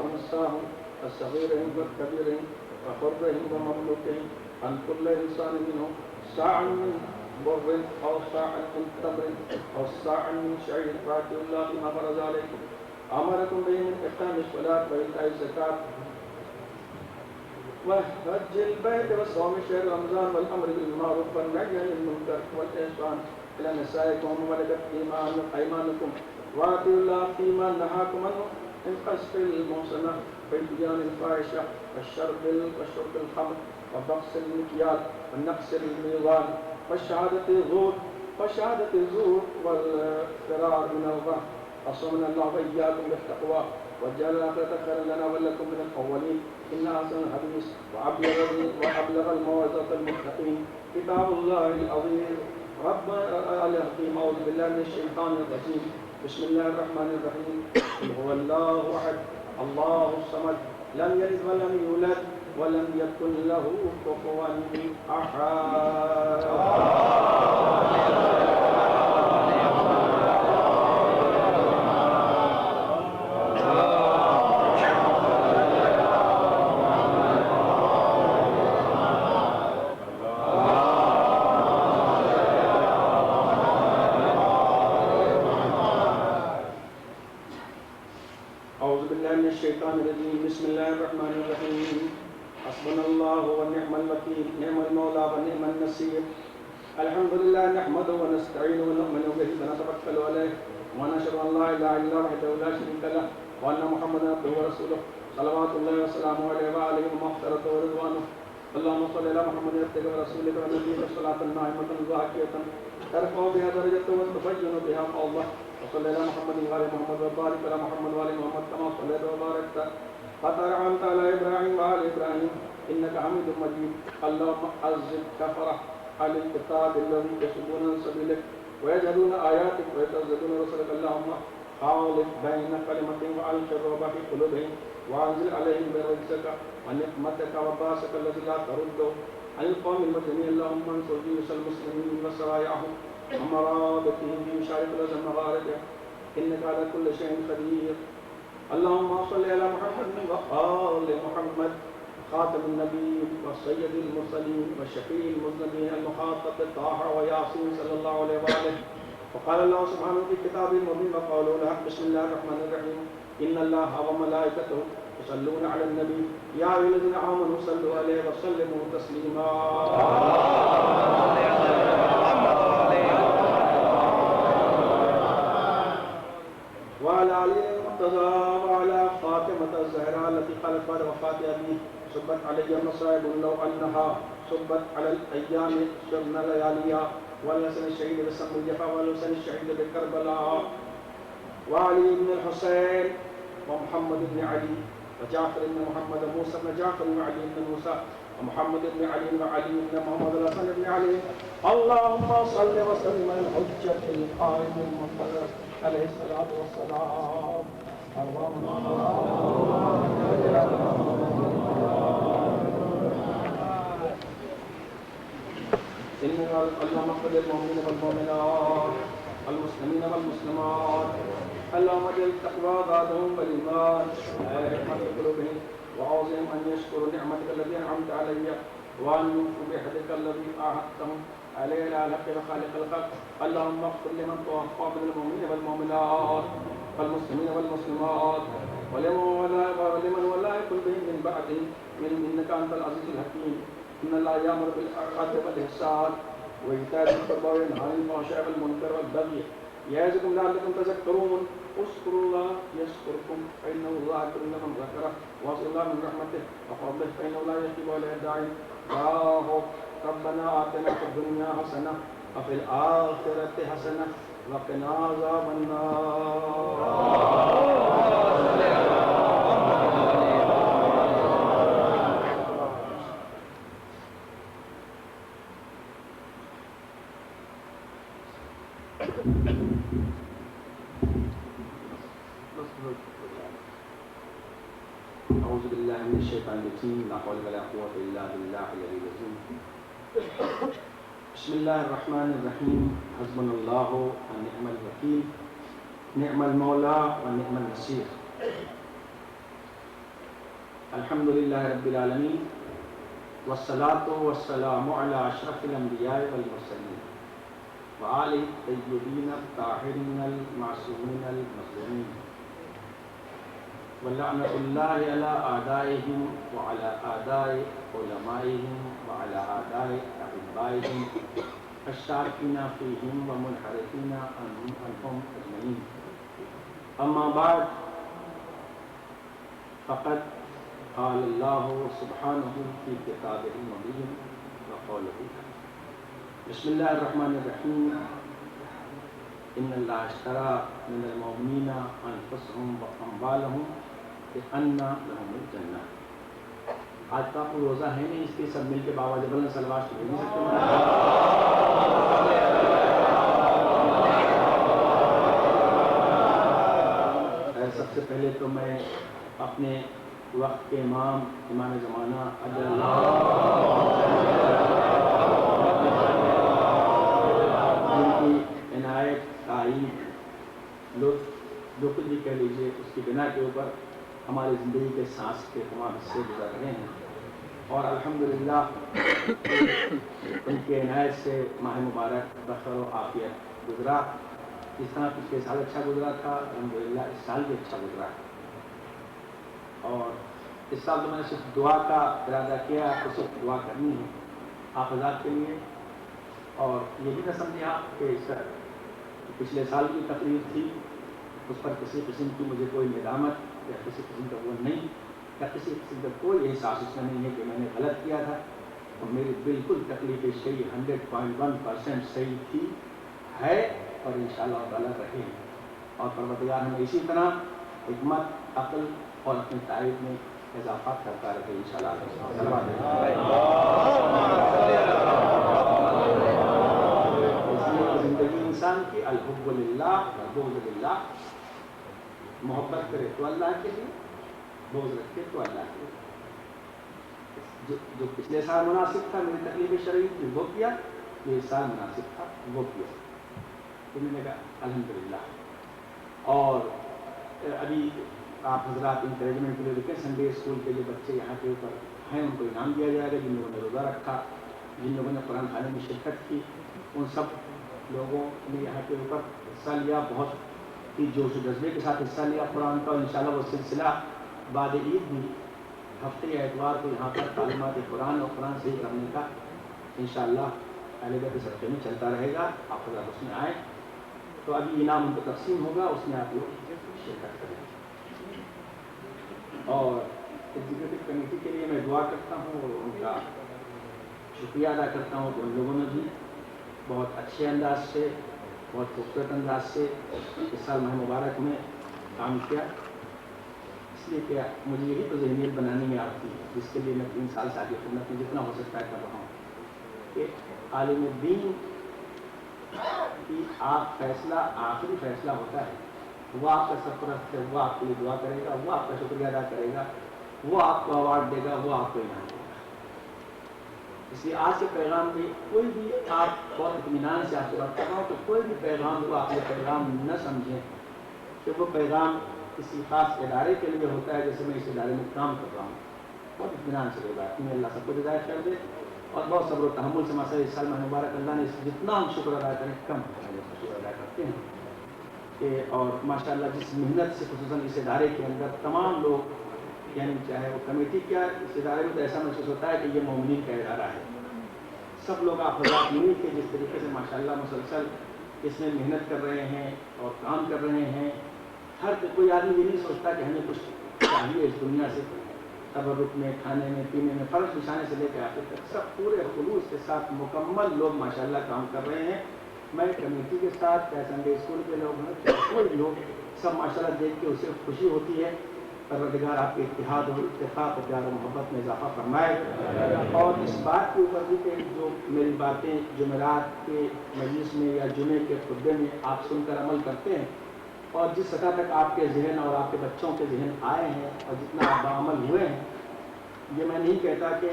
Speaker 1: ونساهم الصغيرهم والكبيرهم وحرهم ومملوكهم عن كل إنسان منهم ساعة من بر أو ساعة من تمر أو ساعة من شعير فاتوا الله بما فرض عليكم أمركم به من إقام الصلاة وإيتاء الزكاة وحج البيت وصوم شهر رمضان والأمر بالمعروف والنهي عن المنكر والإحسان إلى نسائكم وملكت أيمانكم وأطيعوا الله فيما نهاكم عنه من قذف المحصنة وإتيان الفاحشة والشرب الخمر وبخس المكيال ونقص الميزان والشهادة الزور والفرار من الله أصمنا الله وإياكم بالتقوى وجعل الآخرة خيرا لنا ولكم من الأولين إن أحسن الحديث وأبلغ الموعظة المتقين كتاب الله العظيم ربنا الحكيم أعوذ بالله من الشيطان الرجيم بسم الله الرحمن الرحيم قل هو الله أحد الله الصمد لم يلد ولم يولد ولم يكن له كفوا أحد الشيطان الرجيم بسم الله الرحمن الرحيم حسبنا الله ونعم الوكيل نعم المولى ونعم النصير الحمد لله نحمده ونستعينه ونؤمن به ونتوكل عليه ونشهد ان لا اله الا الله وحده لا شريك له وان محمدا عبده ورسوله صلوات الله وسلامه عليه وعلى اله ومغفرته ورضوانه اللهم صل على محمد عبدك ورسولك ونبيك صلاة ناعمة زاكية ترفع بها درجته وتبين بها الله وصلى على محمد وعلى محمد وبارك على محمد وعلى محمد كما صليت وباركت وأنعمت على إبراهيم وعلى إبراهيم إنك حميد مجيد اللهم عزز كفرة على الكتاب الذي يصدون عن سبيلك ويجهلون آياتك ويكذبون رسلك اللهم خالف بين كلمتهم وألق الرعب في قلوبهم وأنزل عليهم برجسك ونقمتك وباسك الذي لا ترد عن القوم المجرمين اللهم انصر جيوش المسلمين وسراياهم ومرابطهم في مشارق الأرض ومغاربها إنك على كل شيء قدير اللهم صل على محمد وآل محمد خاتم النبيين وسيد المرسلين وشفيع المذنبين المخاطب طه وياسين صلى الله عليه وآله وقال الله سبحانه في كتابه المبين وقوله الحق بسم الله الرحمن الرحيم إن الله وملائكته يصلون على النبي يا أيها الذين آمنوا صلوا عليه وسلموا تسليما وعلى علي المرتضى وعلى فاطمة الزهراء التي قالت بعد وفاة أبيه صبت علي مصائب لو أنها صبت على الأيام شرن لياليها ولسن الشهيد بسم الجفا ولسن الشهيد بكربلاء وعلي بن الحسين ومحمد بن علي وجعفر بن محمد وموسى بن جعفر وعلي بن موسى ومحمد بن علي وعلي بن محمد الحسن بن علي اللهم صل وسلم على الحجة القائم المنتظر عليه الصلاة والسلام اللهم اللهم اغفر للمؤمنين والمؤمنات المسلمين والمسلمات اللهم اجعل التقوى زادهم والايمان والحكمة في قلوبهم وعوزهم ان يشكروا نعمتك التي انعمت علي وان يوفوا بعهدك الذي عاهدتهم عليه على حق خالق الخلق اللهم اغفر لمن توفى من المؤمنين والمؤمنات والمسلمين والمسلمات ولمن ولا يكن بهم من بعدهم انك انت العزيز الحكيم ان الله يامر بالعدل والاحسان وإيتاء ذي القربى وينهى عن الفحشاء والمنكر والبغي يعظكم لعلكم تذكرون اذكروا الله يذكركم فإنه ذاكر لمن ذكره واسأل الله من رحمته وفضله فإنه لا يخيب ولا يدعي ربنا آتنا في الدنيا حسنة وفي الآخرة حسنة وقنا عذاب النار
Speaker 7: اعوذ باللہ من الشیطان الرجیم لا حول ولا قوة الا باللہ العلی العظیم بسم اللہ الرحمن الرحیم حسبنا اللہ ونعم الوکیل نعم المولا ونعم النصیر الحمد للہ رب العالمین والصلاة والسلام علی اشرف الانبیاء والمرسلین وآلہ الطیبین الطاہرین المعصومین المظلومین ولعنۃ اللہ علی اعدائہم وعلی اعداء علمائہم وعلی اعداء احبائہم الشارکین فیہم ومنحرفین عنہم اجمعین اما بعد فقد قال اللہ سبحانہ فی کتابہ المبین وقولہ بسم اللہ الرحمن الرحیم ان اللہ اشترى من المؤمنین انفسهم واموالهم بان لهم الجنہ. آج کا کوئی روزہ ہے نہیں، اس کے سب مل کے بابا جبل صلوات شریف نہیں سکتے. سب سے پہلے تو میں اپنے وقت کے امام زمانہ اجل اللہ ان کی عنایت تعین لطف جو کچھ بھی کہہ لیجیے اس کی بنا کے اوپر ہماری زندگی کے سانس کے تمام حصے گزر رہے ہیں، اور الحمدللہ ان کے عنایت سے ماہ مبارک بخیر و عافیت گزرا. اس طرح پچھلے سال اچھا گزرا تھا، الحمدللہ اس سال بھی اچھا گزرا. اور اس سال تو میں نے صرف دعا کا ارادہ کیا تو صرف دعا کرنی ہے آپ حضرات کے لیے، اور یہ بھی نہ سمجھا کہ پچھلے سال کی تقریر تھی اس پر کسی قسم کی مجھے کوئی ندامت یا کسی قسم کا وہ نہیں، یا کسی قسم کا کوئی احساس اس میں نہیں ہے کہ میں نے غلط کیا تھا. اور میری بالکل تکلیف صحیح 100.1% صحیح تھی ہے اور انشاءاللہ تعالیٰ رہے ہیں. اور پروردگار ہمیں اسی طرح حکمت عقل اور اپنی تعریف میں اضافہ کرتا رہے انشاءاللہ. زندگی انسان کی الحب للہ والبغض للہ، محبت کرے تو اللہ کے لیے، بغض رکھے تو اللہ کے لیے. جو پچھلے سال مناسب تھا میری تکلیف شرعی تھی وہ کیا، یہ سال مناسب تھا وہ کیا، تو میں نے کہا الحمدللہ. اور ابھی آپ حضرات انکریجمنٹ کے لیے دیکھیں، سنڈے اسکول کے جو بچے یہاں کے اوپر ہیں ان کو انعام دیا جائے گا، جن لوگوں نے روزہ رکھا، جن لوگوں نے قرآن خوانی میں شرکت کی، ان سب لوگوں نے یہاں کے اوپر حصہ لیا، بہت ہی جوش و جذبے کے ساتھ حصہ لیا قرآن کا. انشاءاللہ وہ سلسلہ بعد عید بھی ہفتے یا اتوار کو یہاں پر تعلیمات قرآن اور قرآن صحیح کرنے کا انشاءاللہ اہل بیت کے صدقے میں چلتا رہے گا. آپ حضرات اس میں آئیں تو ابھی انعام ان کو تقسیم ہوگا، اس میں آپ لوگ شرکت کریں. اور ایگزیکٹو کمیٹی کے لیے میں دعا کرتا ہوں اور ان کا شکریہ ادا کرتا ہوں کہ ان لوگوں نے بھی بہت اچھے انداز سے، بہت خوبصورت انداز سے اس سال ماہ مبارک میں کام کیا. اس لیے کہ مجھے یہی تو ذہنیت بنانی ہے آپ کی، جس کے لیے میں 3 سال سے آگے خدمت میں جتنا ہو سکتا ہے کر رہا ہوں، کہ عالم دین کی آپ فیصلہ آخری فیصلہ ہوتا ہے. وہ آپ کا سرپرست ہے، وہ آپ کے لیے دعا کرے گا، وہ آپ کا شکریہ ادا کرے گا، وہ آپ کو اوارڈ دے گا، وہ آپ کو انعام دے گا. اس لیے آج کے پیغام میں کوئی بھی آپ بہت اطمینان سے آپ سے بات کر رہا ہوں کہ کوئی بھی پیغام کو آپ نے پیغام نہ سمجھیں کہ وہ پیغام کسی خاص ادارے کے لیے ہوتا ہے جیسے میں اس ادارے میں کام کر رہا ہوں. بہت اطمینان سے بات میں اللہ سب کو ہدایت کر دے اور بہت صبر و تحمل سے مسئلہ اس سال ماہ مبارک اللہ نے جتنا ہم شکر ادا کریں کم شکر ادا کرتے ہیں. اور ماشاءاللہ جس محنت سے خصوصاً اس ادارے کے اندر تمام لوگ، یعنی چاہے وہ کمیٹی کیا، اس ادارے میں تو ایسا محسوس ہوتا ہے کہ یہ مومنین کا ادارہ ہے. سب لوگ آپ حضرات مل کے جس طریقے سے ماشاءاللہ مسلسل اس میں محنت کر رہے ہیں اور کام کر رہے ہیں. ہر کوئی آدمی یہ نہیں سوچتا کہ ہمیں کچھ چاہیے اس دنیا سے، تبرک میں، کھانے میں، پینے میں، فرض بچھانے سے لے کے آخر تک سب پورے خلوص کے ساتھ مکمل لوگ ماشاءاللہ کام کر رہے ہیں. میں کمیٹی کے ساتھ چاہے سنڈے اسکول کے لوگ ہیں، چاہے کوئی بھی لوگ، سب ماشاءاللہ دیکھ کے اسے خوشی ہوتی ہے. پروردگار آپ کے اتحاد اور اتفاق اور پیار و محبت میں اضافہ فرمائے. اور اس بات کے اوپر بھی کہ جو میری باتیں جمعرات کے مجلس میں یا جمعے کے خطبے میں آپ سن کر عمل کرتے ہیں اور جس سطح تک آپ کے ذہن اور آپ کے بچوں کے ذہن آئے ہیں اور جتنا آپ بعمل ہوئے ہیں، یہ میں نہیں کہتا کہ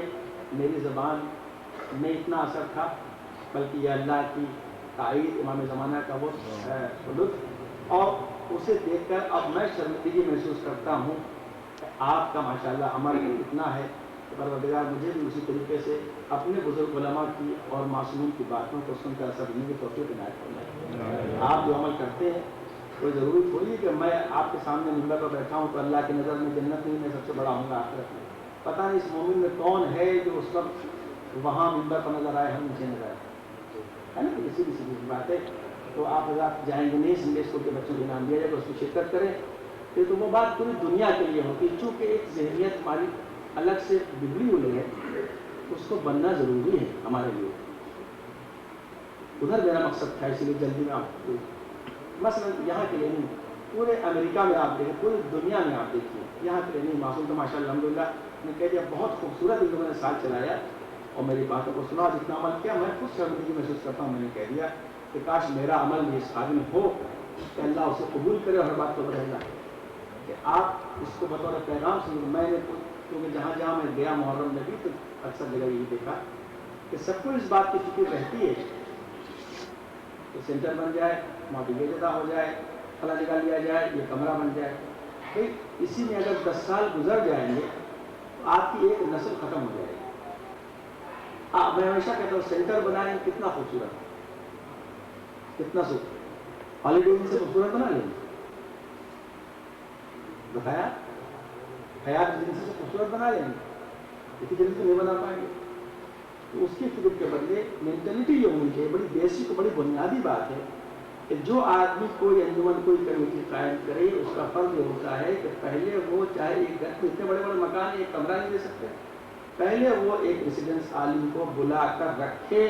Speaker 7: میری زبان میں اتنا اثر تھا، بلکہ یہ اللہ کی تائید، امام زمانہ کا وہ لطف، اور اسے دیکھ کر اب میں شرمندگی محسوس کرتا ہوں کہ آپ کا ماشاءاللہ عمل اتنا ہے کہ پروردگار مجھے بھی اسی طریقے سے اپنے بزرگ علماء کی اور معصومین کی باتوں کو سن کر اثر دینے کی توفیق عنایت فرمائے۔ آپ جو عمل کرتے ہیں کوئی ضروری تھوڑی ہے کہ میں آپ کے سامنے منبر پر بیٹھا ہوں تو اللہ کی نظر میں جنت میں سب سے بڑا ہوں گا آخرت میں۔ پتہ نہیں اس مومن میں کون ہے جو اس وقت وہاں منبر پر نظر آئے، ہم نیچے نظر آئے، ہے نا؟ کسی کی بات ہے تو آپ حضرات جائیں گے نہیں، سنڈے اسکول کے بچوں کو انعام دیا جائے گا، اس کی شرکت کریں، پھر تو وہ بات پوری دنیا کے لیے ہوتی ہے۔ چونکہ ایک ذہنیت ہماری الگ سے بگڑی ہوئی ہے، اس کو بننا ضروری ہے ہمارے لیے۔ ادھر میرا مقصد تھا، اسی لیے جلدی میں آپ کو مثلا یہاں کے لیے نہیں، پورے امریکہ میں آپ دیکھیں، پوری دنیا میں آپ دیکھیے، یہاں کے لیے نہیں، معصوم تو ماشاء اللہ الحمدللہ نے کہہ دیا بہت خوبصورت ان لوگوں نے ساتھ چلایا اور میری باتوں کو سنا، جتنا عمل کیا میں خود شرمندگی محسوس کرتا ہوں۔ میں نے کہہ دیا کہ کاش میرا عمل بھی اس قابل ہو کہ اللہ اسے قبول کرے اور ہر بات کو بڑھے گا، کہ آپ اس کو بطور پیغام سنیں۔ میں نے کیونکہ جہاں جہاں میں گیا محرم میں بھی تو اکثر جگہ یہی دیکھا کہ سب کو اس بات کی فکر رہتی ہے کہ سینٹر بن جائے، معطی جدہ ہو جائے، فلاں جگہ لیا جائے، یہ کمرہ بن جائے۔ بھائی اسی میں اگر 10 سال گزر جائیں گے تو آپ کی ایک نسل ختم ہو جائے گی۔ میں ہمیشہ کہتا ہوں سینٹر بنائیں کتنا خوبصورت، کتنا سکھ ہالیڈے سے خوبصورت بنا لیں گے، بتایا حیات جنسی سے خوبصورت بنا لیں گے، اتنی جلدی تو نہیں بنا پائیں گے۔ تو اس کی فکر کے بدلے مینٹلٹی یہ ہونی چاہیے، بڑی بیسک بڑی بنیادی بات ہے کہ جو آدمی کوئی انجمن کوئی کمیٹی قائم کرے اس کا فرض یہ ہوتا ہے کہ پہلے وہ چاہے ایک گھر میں اتنے بڑے بڑے مکان ایک کمرہ نہیں دے سکتے، پہلے وہ ایک ریسیڈنس عالم کو بلا کر رکھے،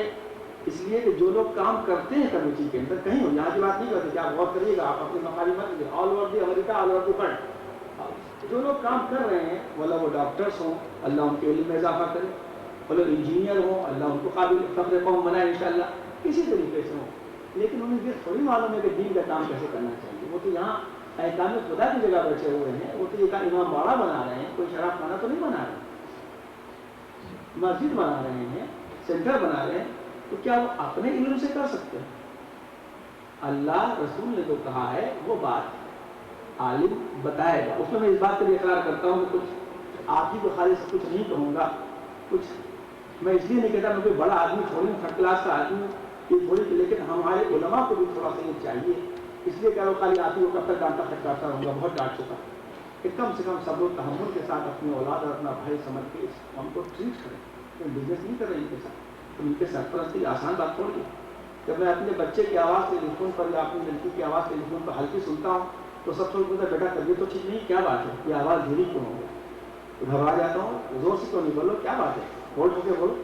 Speaker 7: اس لیے کہ جو لوگ کام کرتے ہیں کمیٹی کے اندر کہیں ہو، یہاں کی بات نہیں کرتے کہ آپ غور کریے گا، آپ اپنی مقامی مت دیجیے، all over the America, all over the world جو لوگ کام کر رہے ہیں، والا وہ ڈاکٹرس ہوں اللہ ان کے علم میں اضافہ کرے، وہ لوگ انجینئر ہوں اللہ ان کو قابل فخر قوم بنائے انشاءاللہ، کسی طریقے سے ہوں، لیکن انہیں یہ تھوڑی معلوم ہے کہ دین کا کام کیسے کرنا چاہیے۔ وہ تو یہاں احکام خدا کی جگہ بیٹھے ہوئے ہیں، وہ تو یہ امام باڑہ بنا رہے ہیں، کوئی شراب خانہ تو نہیں بنا رہے، مسجد بنا رہے ہیں، سینٹر بنا رہے ہیں، تو کیا وہ اپنے علم سے کر سکتے ہیں؟ اللہ رسول نے جو کہا ہے وہ بات عالم بتائے گا، اس میں اس بات کا بھی اقرار کرتا ہوں کہ کچھ آپ ہی کو خالی سے کچھ نہیں کہوں گا، کچھ میں اس لیے نہیں کہتا میں کوئی بڑا آدمی تھوڑی ہوں، تھرڈ کلاس کا آدمی ہوں یہ تھوڑی، لیکن ہمارے علماء کو بھی تھوڑا سا یہ چاہیے، اس لیے کہ وہ خالی آدمی کو کب تک ڈانٹتا پھٹکارتا رہوں گا، بہت ڈانٹ چکا، کہ کم سے کم صبر و تحمل کے ساتھ اپنی اولاد اور اپنا بھائی سمجھ کے ہم کو ٹریٹ کریں، کوئی بزنس نہیں کر رہے ان کے ساتھ، تو ان کے سرپرستی آسان بات تھوڑی ہے۔ جب میں اپنے بچے کی آواز ٹیلی فون پر یا اپنی لڑکی کی آواز ٹیلی فون پر ہلکی سنتا ہوں تو سب سے پوچھتا بیٹا طبیعت تو ٹھیک نہیں، کیا بات ہے، یہ آواز دھیری کیوں ہو گئی، تو گھبرا جاتا ہوں، زور سے کیوں نہیں بولو، کیا بات ہے، ہولڈ ہو کے بولو،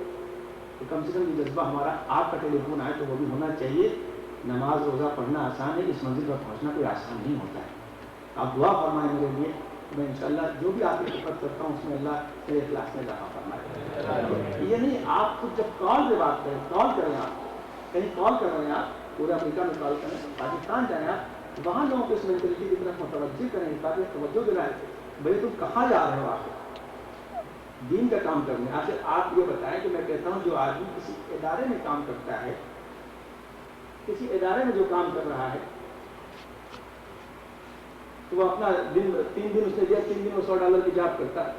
Speaker 7: تو کم سے کم یہ جذبہ ہمارا آپ کا ٹیلی فون آئے تو وہ بھی ہونا چاہیے۔ نماز روزہ پڑھنا آسان ہے، اس منزل پر پہنچنا کوئی آسان نہیں ہوتا ہے۔ آپ دعا فرمائیں میرے لیے، میں انشاءاللہ جو بھی آپ کی خدمت کرتا ہوں اس میں اللہ میرے اخلاص میں اضافہ فرمائے۔ یہ نہیں آپ خود جب کال پہ بات کریں، کال کریں، آپ کہیں کال کر رہے ہیں، آپ پورے امریکہ میں کال کریں، پاکستان جائیں، آپ وہاں لوگوں کو اس مینٹلٹی کی طرف متوجہ کریں، اس بات میں توجہ دلائیں، بھائی تم کہاں جا رہے ہو، آخر دین کا کام کرنے۔ آخر آپ یہ بتائیں کہ میں کہتا ہوں جو آدمی کسی ادارے میں کام کرتا ہے، کسی ادارے میں جو کام کر رہا ہے تو وہ اپنا دن 3 دن اس نے دیا، 3 دن میں $100 کی جاب کرتا ہے،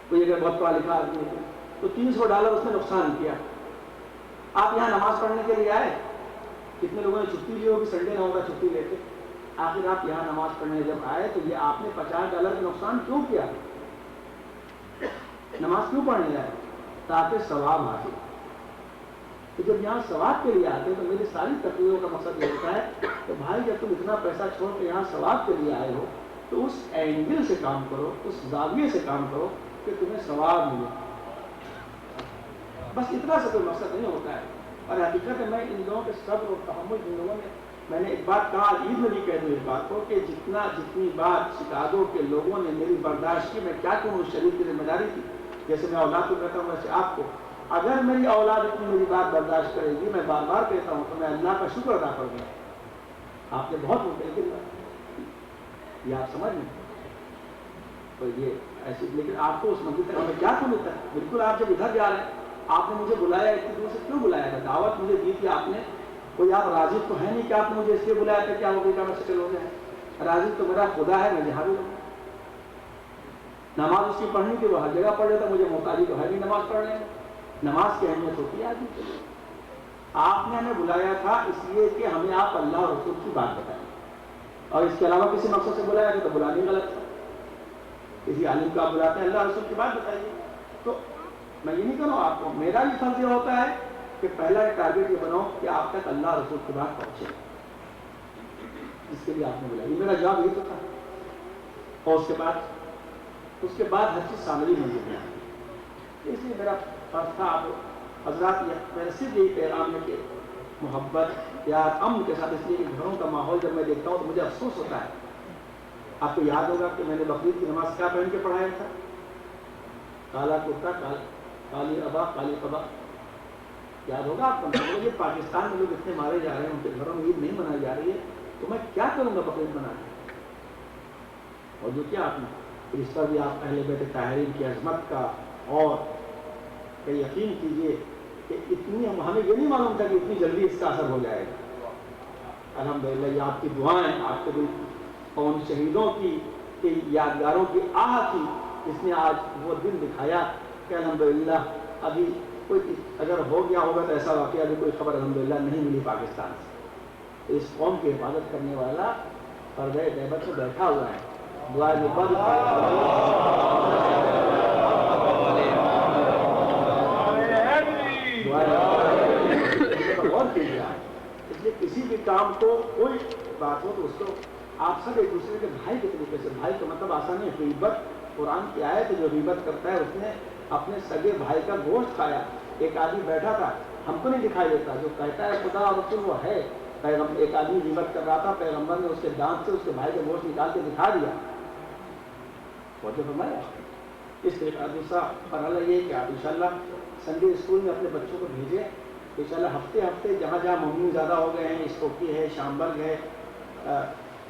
Speaker 7: کوئی اگر بہت پڑھا لکھا آدمی ہے تو $300 اس نے نقصان کیا۔ آپ یہاں نماز پڑھنے کے لیے آئے، کتنے لوگوں نے چھٹی لی ہوگی، سنڈے نہ ہوگا چھٹی لیتے، آخر آپ یہاں نماز پڑھنے جب آئے تو یہ آپ نے $50 کا نقصان کیوں کیا؟ نماز کیوں پڑھنے آئے؟ تاکہ ثواب حاصل۔ تو جب یہاں ثواب کے لیے آتے ہیں تو میری ساری تقریروں کا مقصد یہ ہوتا ہے کہ بھائی جب تم اتنا پیسہ چھوڑ کے یہاں ثواب کے لیے آئے ہو تو اس اینگل سے کام کرو، اس زاویے سے کام کرو کہ تمہیں ثواب ملے، بس اتنا سے کوئی مقصد نہیں ہوتا ہے۔ اور حقیقت ہے میں ان لوگوں کے صبر اور تحمل، ان لوگوں نے، میں نے ایک بات کہا عید میں بھی کہہ دوں اس بات کو کہ جتنی بات شکاگو کے لوگوں نے میری برداشت کی، میں کیا کہوں، اس شریف کی ذمہ داری تھی، جیسے میں اولاد کو کہتا ہوں ویسے آپ کو، اگر میری اولاد اتنی میری بات برداشت کرے گی، میں بار بار کہتا ہوں تو میں اللہ کا شکر ادا کروں گا۔ آپ نے بہت ممکن، لیکن یہ آپ سمجھ لیں. تو یہ ایسی، لیکن آپ کو اس منزل تک ہمیں کیا کیوں ملتا ہے؟ بالکل آپ جب ادھر جا رہے ہیں، آپ نے مجھے بلایا اتنی دور سے کیوں بلایا تھا؟ دعوت مجھے دی تھی آپ نے، کوئی آپ راضی تو ہے نہیں کہ آپ نے مجھے اس لیے بلایا تھا کہ آپ امریکہ میں سیٹل ہو گئے ہیں. راضی تو میرا خدا ہے، میں جہاں بھی رہوں. نماز اس کی پڑھنی تھی، وہ ہر جگہ پڑھ لیتا، مجھے موقع دی تو ہے نہیں نماز پڑھنے میں. نماز کی اہمیت ہوتی ہے آدمی کے لیے. آپ نے ہمیں بلایا تھا اس لیے کہ ہمیں آپ اللہ اور رسول کی بات بتائیں، اور اس کے علاوہ کسی مقصد سے بلایا تو بلانے غلط تھا. کسی عالم کو آپ بلاتے ہیں اللہ رسول کی بات بتائیے. تو میں یہ نہیں کروں آپ کو، میرا بھی فرض یہ ہوتا ہے کہ پہلا ٹارگیٹ یہ بناؤ کہ آپ تک اللہ رسول کی بات پہنچے، اس کے لیے آپ نے بلایا. یہ میرا جواب یہ تو تھا. اور اس کے بعد ہر چیز ثانوی منزل میں آئی. اس لیے میرا فرض تھا آپ حضرات، میرا صرف یہی پیغام ہے کہ محبت پیار امن کے ساتھ، اس لیے کہ گھروں کا ماحول جب میں دیکھتا ہوں تو مجھے افسوس ہوتا ہے. آپ کو یاد ہوگا کہ میں نے بقرعید کی نماز کیا پہن کے پڑھایا تھا؟ کالا کرتا، کالی ابا، کالی قبا. یاد ہوگا آپ کو؟ یہ پاکستان میں لوگ اتنے مارے جا رہے ہیں، ان کے گھروں میں عید نہیں منائی جا رہی ہے، تو میں کیا کروں گا بقرعید منا کے؟ اور جو کیا آپ نے اس پر بھی آپ پہلے بیٹے طاہرین کی عظمت کا، اور کہ یقین کیجئے کہ اتنی ہمیں یہ نہیں معلوم تھا کہ اتنی جلدی اس کا اثر ہو جائے گا. الحمدللہ یہ آپ کی دعائیں، آپ کے قوم شہیدوں کی یادگاروں کی آہ تھی، جس نے آج وہ دن دکھایا کہ الحمدللہ ابھی کوئی اگر ہو گیا ہوگا تو ایسا واقعہ ابھی کوئی خبر الحمدللہ نہیں ملی پاکستان سے. تو اس قوم کی حفاظت کرنے والا پردہ غیبت میں بیٹھا ہوا ہے. دعائیں غور کیجیے. اس لیے کسی بھی کام کو کوئی بات ہو تو اس کو آپ سب ایک دوسرے کے بھائی کے طریقے سے، بھائی کا مطلب آسانی ہے. غیبت قرآن کی آیت ہے، جو غیبت کرتا ہے اس نے اپنے سگے بھائی کا گوشت کھایا. ایک آدمی بیٹھا تھا، ہم کو نہیں دکھائی دیتا، جو کہتا ہے خدا اور رسول وہ ہے. ایک آدمی غیبت کر رہا تھا، پیغمبر نے اس کے دانت سے اس کے بھائی کا گوشت نکال کے دکھا دیا. فرمایا اس طریقہ. دوسرا مرحلہ یہ کہ آپ انشاءاللہ سنڈے اسکول میں اپنے بچوں کو بھیجیں. انشاءاللہ ہفتے ہفتے جہاں جہاں مومن زیادہ ہو گئے ہیں، اسکوکی ہے، شامبرگ ہے،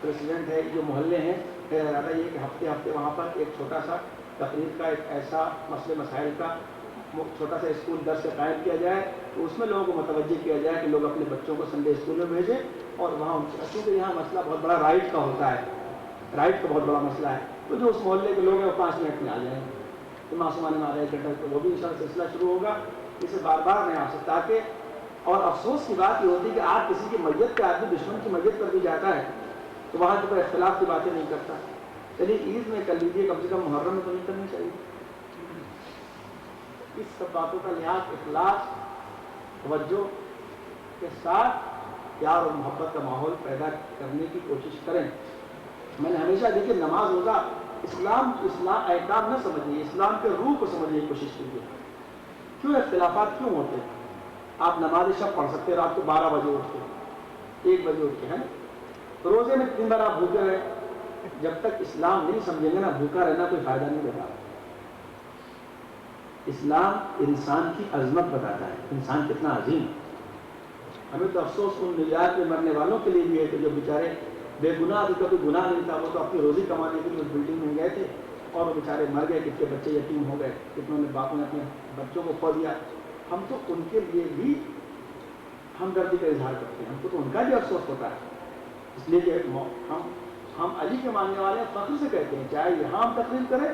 Speaker 7: پریسیڈنٹ ہے، جو محلے ہیں، میرا ارادہ یہ کہ ہفتے ہفتے وہاں پر ایک چھوٹا سا تقریر کا، ایک ایسا مسئلے مسائل کا چھوٹا سا اسکول درس قائم کیا جائے. تو اس میں لوگوں کو متوجہ کیا جائے کہ لوگ اپنے بچوں کو سنڈے اسکول میں بھیجیں. اور وہاں کیونکہ یہاں مسئلہ بہت بڑا رائٹ کا ہوتا ہے، رائٹ کا بہت بڑا مسئلہ ہے. تو جو اس محلے کے لوگ ہیں وہ 5 منٹ میں آ جائیں گے. تو معصومانہ میں آ رہے ہیں، تو وہ بھی انشاءاللہ سلسلہ شروع ہوگا. اسے بار بار میں آپ سے، تاکہ، اور افسوس کی بات یہ ہوتی ہے کہ آپ کسی کی میت پہ، آدمی دشمن کی میت پر بھی جاتا ہے تو وہاں کے کوئی اختلاف کی باتیں نہیں کرتا. چلیے عید میں کر لیجیے، کم سے کم محرم میں تو نہیں کرنی چاہیے. اس سب باتوں کا لحاظ اخلاص، توجہ کے ساتھ پیار اور محبت کا ماحول پیدا کرنے کی کوشش کریں. میں نے ہمیشہ دیکھیے نماز روزہ اسلام احکام نہ سمجھیے، اسلام کے روح کو سمجھنے کی کوشش کیجیے. کیوں اختلافات کیوں ہوتے ہیں؟ آپ نماز شب پڑھ سکتے ہیں رات کو 12 بجے اٹھ کے، 1 بجے اٹھ کے، ہے نا. روزے میں 3 بار آپ بھوکے رہے. جب تک اسلام نہیں سمجھیں گے نا، بھوکا رہنا کوئی فائدہ نہیں دیتا. اسلام انسان کی عظمت بتاتا ہے، انسان کتنا عظیم. ہمیں تو افسوس ان ملیات میں مرنے والوں کے لیے بھی ہے کہ جو بیچارے بے گناہ، جن کا کوئی گناہ نہیں تھا، وہ تو اپنی روزی کمانے کے لیے اس بلڈنگ میں گئے تھے اور وہ بیچارے مر گئے. کتنے بچے یتیم ہو گئے، کتنوں نے باپوں نے اپنے بچوں کو کھو دیا. ہم تو ان کے لیے بھی ہمدردی کا اظہار کرتے ہیں، ہم کو تو ان کا بھی افسوس ہوتا ہے. اس لیے کہ ہم علی کے ماننے والے فخر سے کہتے ہیں، چاہے یہاں ہم تقریر کریں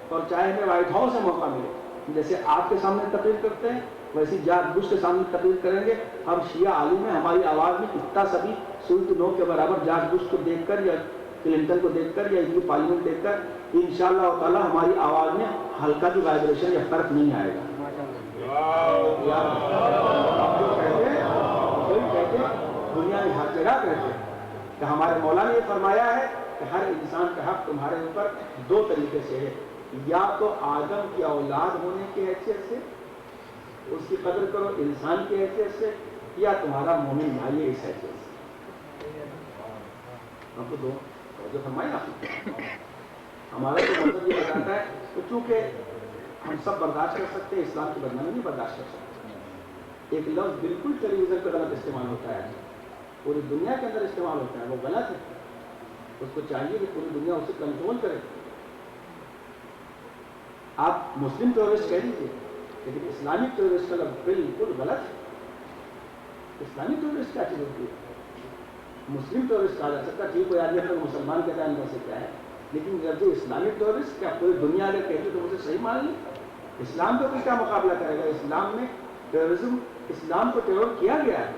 Speaker 7: اور چاہے ہمیں وائٹ ہاؤس سے موقع ملے. جیسے آپ کے سامنے تقریر کرتے ہیں ویسی جارج بش کے سامنے تقریر کریں گے. ہم شیعہ عالم ہیں، ہماری آواز میں اتنا سبھی سوئی کی نوک کے برابر جارج بش کو دیکھ کر یا کلنٹن کو دیکھ کر یا ان کی پارلیمنٹ دیکھ کر انشاءاللہ تعالی ہماری آواز میں ہلکا کی وائبریشن یا فرق نہیں آئے گا. دنیا میں ہر جگہ کہتے ہیں کہ ہمارے مولا نے یہ فرمایا ہے کہ ہر انسان کا حق تمہارے اوپر 2 طریقے سے ہے. یا تو آدم کی اولاد ہونے کی حیثیت سے اس کی قدر کرو، انسان کی حیثیت سے، یا تمہارا مومن بھائی ہے اس حیثیت سے. ہم کو 2 جو فرمایا آپ. ہمارا تو مطلب یہ بتاتا ہے کہ چونکہ ہم سب برداشت کر سکتے ہیں، اسلام کی بدنامی نہیں برداشت کر سکتے. ایک لفظ بالکل ٹیلی ویژن پہ غلط استعمال ہوتا ہے، پوری دنیا کے اندر استعمال ہوتا ہے، وہ غلط ہے. اس کو چاہیے کہ پوری دنیا اسے کنٹرول کرے. آپ مسلم ٹیررسٹ کہہ دیجیے لیکن اسلامک ٹیررسٹ کا لفظ بالکل غلط ہے. اسلامک ٹیررسٹ کیا چیز ہوتی ہے؟ مسلم ٹیررسٹ کہا جا سکتا ہے. ٹھیک کوئی آدمی اپنے مسلمان کے ٹائم کر سکتا ہے لیکن جب جو اسلامک ٹیررسٹ کیا پوری دنیا اگر کہتی تو مجھے صحیح مان لیں. اسلام کا کوئی کیا مقابلہ کرے گا؟ اسلام میں ٹیررزم اسلام کو ٹیرر کیا گیا ہے.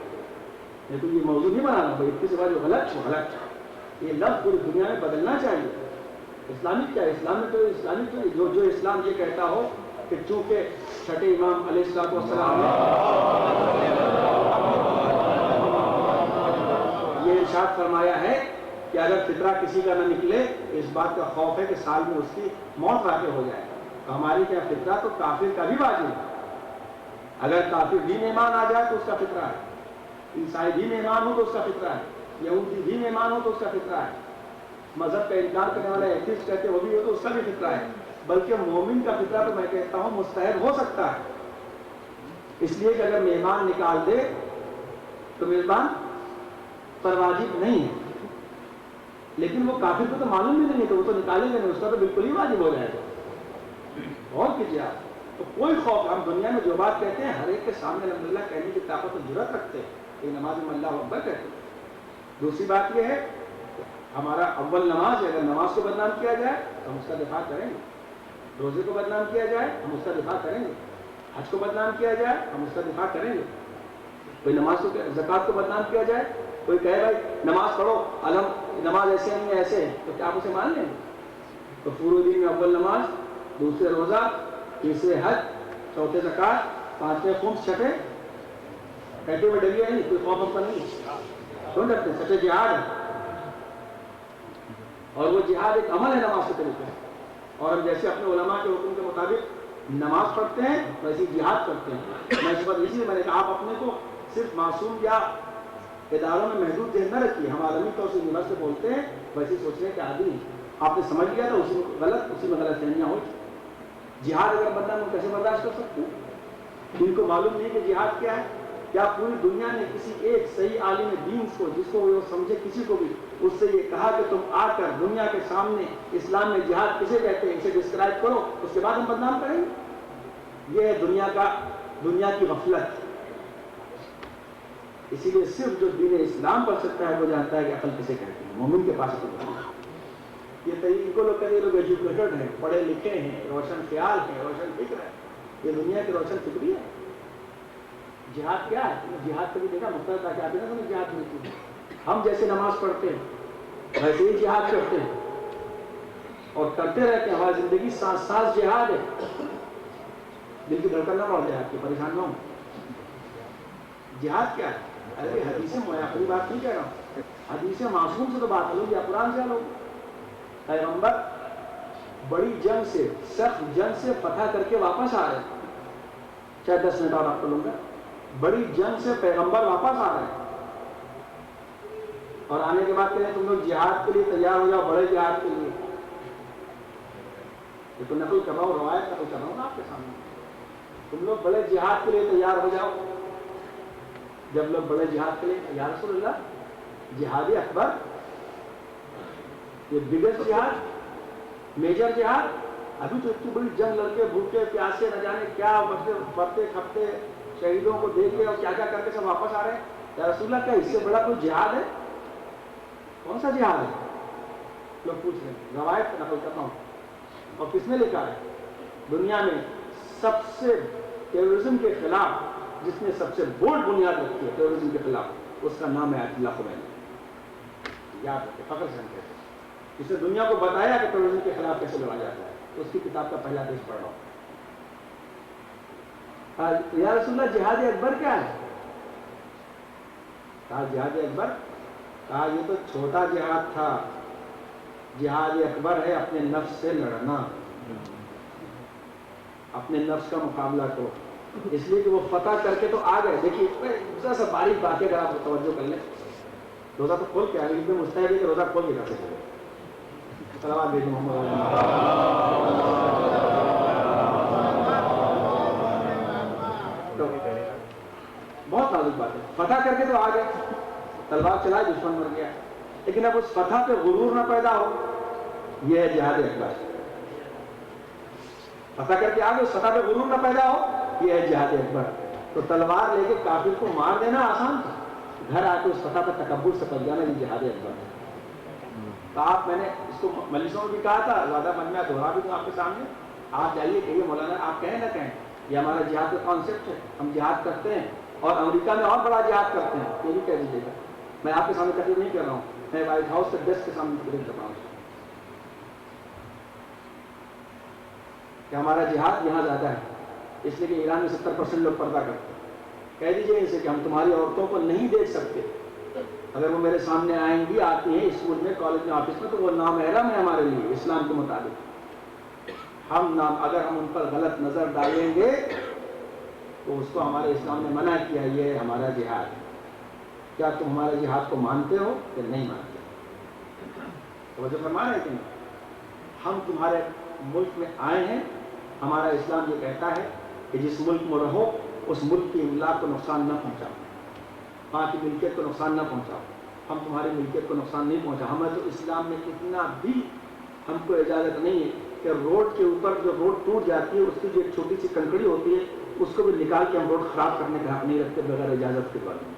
Speaker 7: تو یہ موضوع نہیں بنانا بھائی اس کے بعد جو غلط ہو غلط. یہ لفظ پوری دنیا میں بدلنا چاہیے. اسلامک کیا ہے؟ اسلامک جو اسلام یہ کہتا ہو کہ چونکہ چھٹے امام علیہ السلام نے یہ ارشاد فرمایا ہے کہ اگر فطرہ کسی کا نہ نکلے اس بات کا خوف ہے کہ سال میں اس کی موت واقع ہو جائے. تو ہماری کیا فطرہ تو کافر کا بھی واجب ہے. اگر کافر بھی مہمان آ جائے تو اس کا فطرہ ہے. عیسائی بھی مہمان ہو تو اس کا فطرہ ہے. یہودی بھی مہمان ہو تو اس کا فطرہ ہے. مذہب کا انکار کرنے والا ایتھیسٹ کہتے وہ بھی ہو تو اس کا بھی فطرہ ہے. بلکہ مومن کا فطرہ تو میں کہتا ہوں مستحب ہو سکتا ہے. اس لیے کہ اگر مہمان نکال دے تو میزبان پر واجب نہیں ہے. لیکن وہ کافر کو تو معلوم بھی نہیں ہے تو وہ تو نکالیں گے نہیں. اس کا تو بالکل ہی واجب ہو جائے گا. غور کیجیے آپ. تو کوئی خوف ہم دنیا میں جو بات کہتے ہیں ہر ایک کے سامنے الحمدللہ کہنے کی طاقت و جرات رکھتے ہیں. یہ نماز میں اللہ اکبر کہتے ہیں. دوسری بات یہ ہے ہمارا اول نماز ہے. اگر نماز کو بدنام کیا جائے تو ہم اس کا دفاع کریں گے. روزے کو بدنام کیا جائے ہم اس کا دفاع کریں گے. حج کو بدنام کیا جائے ہم اس کا دفاع کریں گے. کوئی نماز کو زکوٰۃ کو بدنام کیا جائے کوئی کہے بھائی نماز پڑھو نماز ایسے نہیں ہے ایسے تو کیا آپ اسے مان لیں گے؟ تو پورے دن میں اول نماز دوسرے روزہ تیسرے حج چوتھے زکوٰۃ پانچویں خمس چھٹے کہتے ہوئے ڈریے نہیں. کوئی خوف ہم پر نہیں. کیوں ڈرتے؟ سچے جہاد ہے. اور وہ جہاد ایک عمل ہے نماز کے طریقے. اور ہم جیسے اپنے علماء کے حکم کے مطابق نماز پڑھتے ہیں ویسے جہاد کرتے ہیں. میں اس بات اسی لیے میں نے کہا آپ اپنے کو صرف معصوم یا اداروں میں محدود ذہن نہ رکھیے. ہم عالمی طور سے یونیورس سے بولتے ہیں ویسے سوچنے کے عادی ہیں. آپ نے سمجھ لیا تھا اسی میں غلط فہمیاں ہوئی. جہاد اگر بندہ ہم کیسے برداشت کر سکتے ہیں؟ ان کو معلوم نہیں کہ جہاد کیا ہے. کیا پوری دنیا نے کسی ایک صحیح عالم دین کو جس کو وہ سمجھے کسی کو بھی اس سے یہ کہا کہ تم آ کر دنیا کے سامنے اسلام میں جہاد کسے کہتے ہیں اسے ڈسکرائب کرو اس کے بعد ہم بدنام کریں گے؟ یہ ہے دنیا کی غفلت. اسی لیے صرف جو دین اسلام پڑھ سکتا ہے وہ جانتا ہے کہ عقل کسے کہتے ہیں. مومن کے پاس عقل. یہ طریقے کو لوگ کہتے ہیں لوگ ایجوکیٹڈ ہیں پڑھے لکھے ہیں روشن خیال ہیں روشن فکر ہے. یہ دنیا کی روشن فکری ہے. جہاد کیا ہے؟ جہاد کبھی دیکھا مختلف تھا کہ آتے نا جہاد ملتی ہے. ہم جیسے نماز پڑھتے ہیں ویسے ہی جہاد کرتے ہیں اور کرتے رہتے ہیں. ہماری زندگی سانس سانس جہاد ہے. دل کی دھڑکن نہ بڑھ جائے آپ کی پریشان نہ ہوں. جہاد کیا ہے؟ ارے حدیثیں موافقی بات نہیں کہہ رہا ہوں. حدیث معصوم سے تو بات لو یا قرآن سے لو. پیغمبر بڑی جنگ سے سخت جنگ سے فتح کر کے واپس آ رہے ہیں. چاہے 10 منٹ اور آپ کو لوں گا. بڑی جنگ سے پیغمبر واپس آ رہے ہیں اور آنے کے بعد کہتے ہیں تم لوگ جہاد کے لیے تیار ہو جاؤ بڑے جہاد کے لیے. یہ تو نقل کر رہا ہوں روایت نقل کر رہا ہوں نا آپ کے سامنے. تم لوگ بڑے جہاد کے لیے تیار ہو جاؤ. جب لوگ بڑے جہاد کے لیے یا رسول اللہ جہاد اکبر یہ بگیسٹ جہاد میجر جہاد. ابھی تو اتنی بڑی جنگ لڑکے بھوکے پیاسے نہ جانے کیا مرتے کھپتے شہیدوں کو دیکھ کے اور کیا کیا کر کے سب واپس آ رہے ہیں. یا رسول اللہ کیا اس سے بڑا کوئی جہاد ہے؟ کون سا جہاد ہے؟ لوگ پوچھ رہے ہیں. روایت نقل کرتا ہوں. اور کس نے لکھا ہے؟ دنیا میں سب سے ٹیررزم کے خلاف جس نے سب سے بولڈ بنیاد رکھی ہے ٹیررزم کے خلاف اس کا نام ہے آیت اللہ خمینی. یاد رکھیں فخر سے کہتے ہیں. اس نے دنیا کو بتایا کہ ٹیررزم کے خلاف کیسے لڑا جاتا ہے. اس کی کتاب کا پہلا پیج پڑھ رہا ہوں. یا رسول اللہ جہاد اکبر کیا ہے؟ کہا جہاد اکبر کہا یہ تو چھوٹا جہاد تھا. جہاد اکبر ہے اپنے نفس سے لڑنا. اپنے نفس کا مقابلہ کرو. اس لیے کہ وہ فتح کر کے تو آ گئے. دیکھیے ذرا سا باریک باتیں اگر آپ توجہ کر لیں. روزہ تو کھول کے آگے مستحب ہے کہ روزہ کھول کے کر سکتے. سلام علیکم محمد. بہت نازک بات ہے. فتح کر کے تو آ گئے. تلوار چلائے دشمن مر گیا. لیکن اب اس فتح پہ غرور نہ پیدا ہو، یہ ہے جہاد اکبر. فتح کر کے آگے اس فتح پہ غرور نہ پیدا ہو، یہ ہے جہاد اکبر. تو تلوار لے کے کافر کو مار دینا آسان تھا، گھر آ کے اس فتح پہ تکبر سے پڑ جانا، یہ جہاد اکبر ہے. تو آپ، میں نے اس کو مجلسوں میں بھی کہا تھا، زیادہ من میں دوہرا بھی دوں آپ کے سامنے. آپ جائیے کہیے مولانا آپ کہیں نہ کہیں، یہ ہمارا جہاد کا کانسیپٹ ہے، ہم جہاد کرتے ہیں اور امریکہ میں اور بڑا جہاد کرتے ہیں، یہ بھی کہہ دیجیے گا. میں آپ کے سامنے تقریر نہیں کر رہا ہوں، میں وائٹ ہاؤس کے ڈیسک کے سامنے تقریر کر رہا ہوں کہ ہمارا جہاد یہاں زیادہ ہے، اس لیے کہ ایران میں 70% لوگ پردہ کرتے ہیں. کہہ دیجیے اسے کہ ہم تمہاری عورتوں کو نہیں دیکھ سکتے، اگر وہ میرے سامنے آئیں گی، آتی ہیں اسکول میں، کالج میں، آفس میں، تو وہ نامحرم ہے ہمارے لیے اسلام کے مطابق. اگر ہم ان پر غلط نظر ڈالیں گے تو اس کو ہمارے اسلام نے منع کیا، یہ ہمارا جہاد. کیا تم ہمارے جہاد کو مانتے ہو کہ نہیں مانتے؟ توجہ فرما رہے ہیں کہ نہیں؟ ہم تمہارے ملک میں آئے ہیں، ہمارا اسلام یہ کہتا ہے کہ جس ملک میں رہو اس ملک کی املاک کو نقصان نہ پہنچاؤ، وہاں کی ملکیت کو نقصان نہ پہنچاؤ. ہم تمہاری ملکیت کو نقصان نہیں پہنچا. ہمیں تو اسلام میں اتنا بھی ہم کو اجازت نہیں ہے کہ روڈ کے اوپر جو روڈ ٹوٹ جاتی ہے اس کی جو ایک چھوٹی سی کنکڑی ہوتی ہے اس کو بھی نکال کے ہم روڈ خراب کرنے کا حق نہیں رکھتے بغیر اجازت کے. بارے میں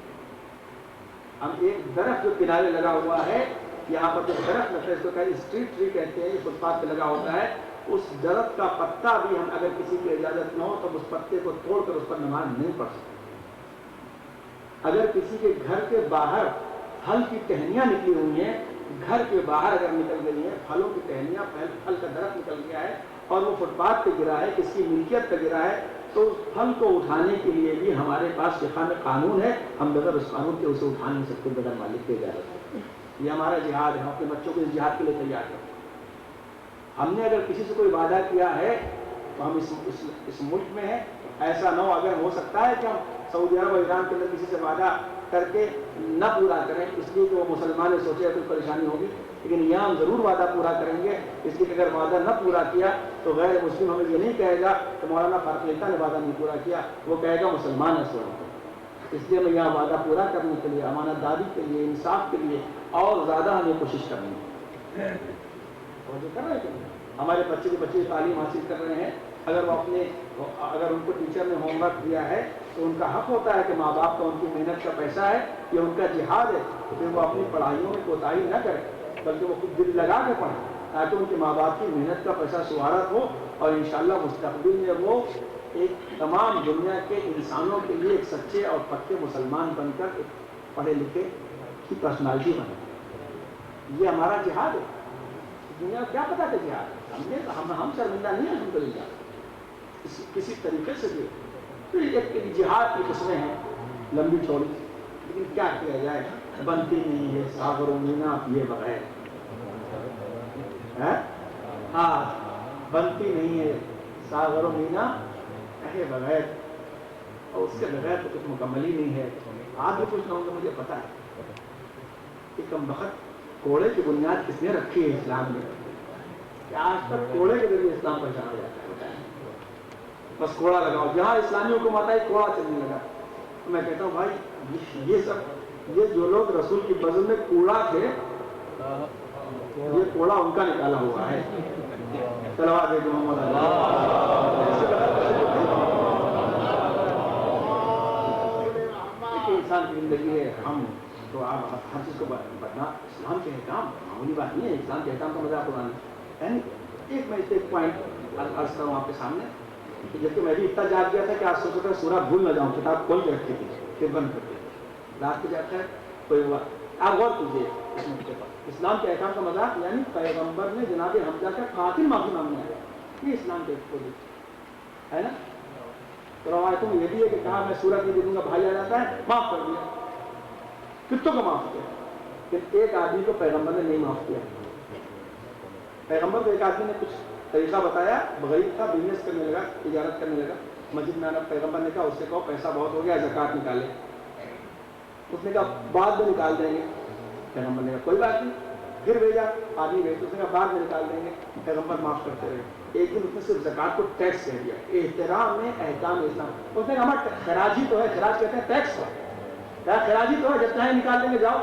Speaker 7: ہم ایک درخت جو کنارے لگا ہوا ہے، یہاں پر جو درخت لگتا ہے، اس کو اسٹریٹ ٹری کہتے ہیں، یہ فٹ پاتھ پہ لگا ہوتا ہے، اس درخت کا پتا بھی ہم اگر کسی کی اجازت نہ ہو تو اس پتے کو توڑ کر اس پر نماز نہیں پڑھ سکتے. اگر کسی کے گھر کے باہر پھل کی ٹہنیاں نکلی ہوئی ہیں، گھر کے باہر اگر نکل گئی ہیں پھلوں کی ٹہنیاں، پھل کا درخت نکل گیا ہے اور وہ فٹ پاتھ پہ گرا ہے، کسی کی ملکیت پہ گرا ہے، تو اس پھل کو اٹھانے کے لیے بھی ہمارے پاس فقہ میں قانون ہے، ہم بغیر اس قانون کے اسے اٹھا نہیں سکتے بغیر مالک کی اجازت. یہ ہمارا جہاد ہے، ہم اپنے بچوں کو اس جہاد کے لیے تیار کرتے ہیں. ہم نے اگر کسی سے کوئی وعدہ کیا ہے تو ہم اس ملک میں ہیں، ایسا نہ ہو، اگر ہو سکتا ہے کہ ہم سعودی عرب اور ایران کے اندر کسی سے وعدہ کر کے نہ پورا کریں اس لیے کہ وہ مسلمان سوچے کوئی پریشانی ہوگی، لیکن یہاں ہم ضرور وعدہ پورا کریں گے، اس لیے کہ اگر وعدہ نہ پورا کیا تو غیر مسلم ہمیں یہ نہیں کہے گا کہ مولانا فاروق علی نے وعدہ نہیں پورا کیا، وہ کہے گا مسلمان ہے سوچ. اس لیے ہمیں یہاں وعدہ پورا کرنے کے لیے، امانت داری کے لیے، انصاف کے لیے اور زیادہ ہمیں کوشش کرنی ہے. اور جو کر رہے ہیں ہمارے بچے تعلیم حاصل کر رہے ہیں، اگر ان کو ٹیچر نے ہوم ورک دیا ہے تو ان کا حق ہوتا ہے کہ ماں باپ کا ان کی محنت کا پیسہ ہے، یہ ان کا جہاد ہے، تو پھر وہ اپنی پڑھائیوں میں کوتاہی نہ کرے بلکہ وہ خود دل لگا کے پڑھیں تاکہ ان کے ماں باپ کی محنت کا پیسہ سوارت ہو اور انشاءاللہ مستقبل میں وہ ایک تمام دنیا کے انسانوں کے لیے ایک سچے اور پکے مسلمان بن کر ایک پڑھے لکھے کی پرسنالٹی بنے. یہ ہمارا جہاد ہے. دنیا کو کیا پتا کہ جہاد ہم شرمندہ نہیں ہیں الحمدللہ کسی طریقے سے بھی. ایک جہاد کی قسمیں ہیں لمبی چوڑی، لیکن کیا کیا جائے، بنتی نہیں ہے ساغر و مینا پیے بغیر. ہاں بنتی نہیں ہے ساغر و مینا کہے بغیر، اور اس کے بغیر تو کچھ مکمل ہی نہیں ہے. آپ بھی کچھ کہوں گے مجھے پتا ہے کہ کم بخت کوڑے کی بنیاد کس نے رکھی ہے اسلام میں، کہ آج تک کوڑے کے ذریعے اسلام پہچانا جاتا ہے. بس کوڑا لگاؤ، جہاں اسلامی حکومت آئی کوڑا چلنے لگا. تو میں کہتا ہوں بھائی یہ جو لوگ رسول کی بزم میں کوڑا تھے، یہ کوڑا ان کا نکالا ہوا ہے. صلوات محمد انسان کی زندگی ہے، ہم تو آپ ہر چیز کو بڑھنا اسلام کے احکام معمولی بات نہیں ہے، اسلام کے احکام کا مذاق اڑانا. ایک میں اس ایک پوائنٹ عرض کروں آپ کے سامنے کہ جبکہ میں بھی اتنا جاگ گیا تھا کہ آج سوچ رہا سورہ بھول نہ جاؤں، کتاب کھول کے رکھی تھی پھر بند کر کے رات کو جاتا ہے کوئی ہوا. آپ غور کیجیے اس نقطے پر، اسلام کے احکام کا مذاق، یعنی پیغمبر نے جناب حمزہ کا قاتل معافی مانگنا ہے، یہ اسلام کے پوزیشن ہے نا. تو روایتوں میں یہ بھی ہے کہ کہا میں سورت نہیں دوں گا، بھائی آ جاتا ہے معاف کر دیا، کتوں کو معاف کیا، پھر ایک آدمی کو پیغمبر نے نہیں معاف کیا. پیغمبر کو ایک آدمی نے کچھ طریقہ بتایا، غریب تھا، بزنس کرنے لگا، تجارت کرنے لگا، مسجد میں آنا، پیغمبر نے کہا اس سے کہو پیسہ بہت ہو گیا زکوٰۃ نکالے. اس نے کہا بعد میں نکال دیں گے. پیغمبر نے کہا کوئی بات نہیں، پھر بھیجا آدمی بھیج، اس نے کہا بعد میں نکال دیں گے. پیغمبر معاف کرتے رہے. ایک دن اس نے صرف زکوٰۃ کو ٹیکس کہہ دیا، احترام میں احکام اسلام. اس نے کہا ہمارا خراج ہی تو ہے، خراج کہتے ہیں ٹیکس کو، خراج ہی تو ہے، جب چاہے نکال دیں گے جاؤ.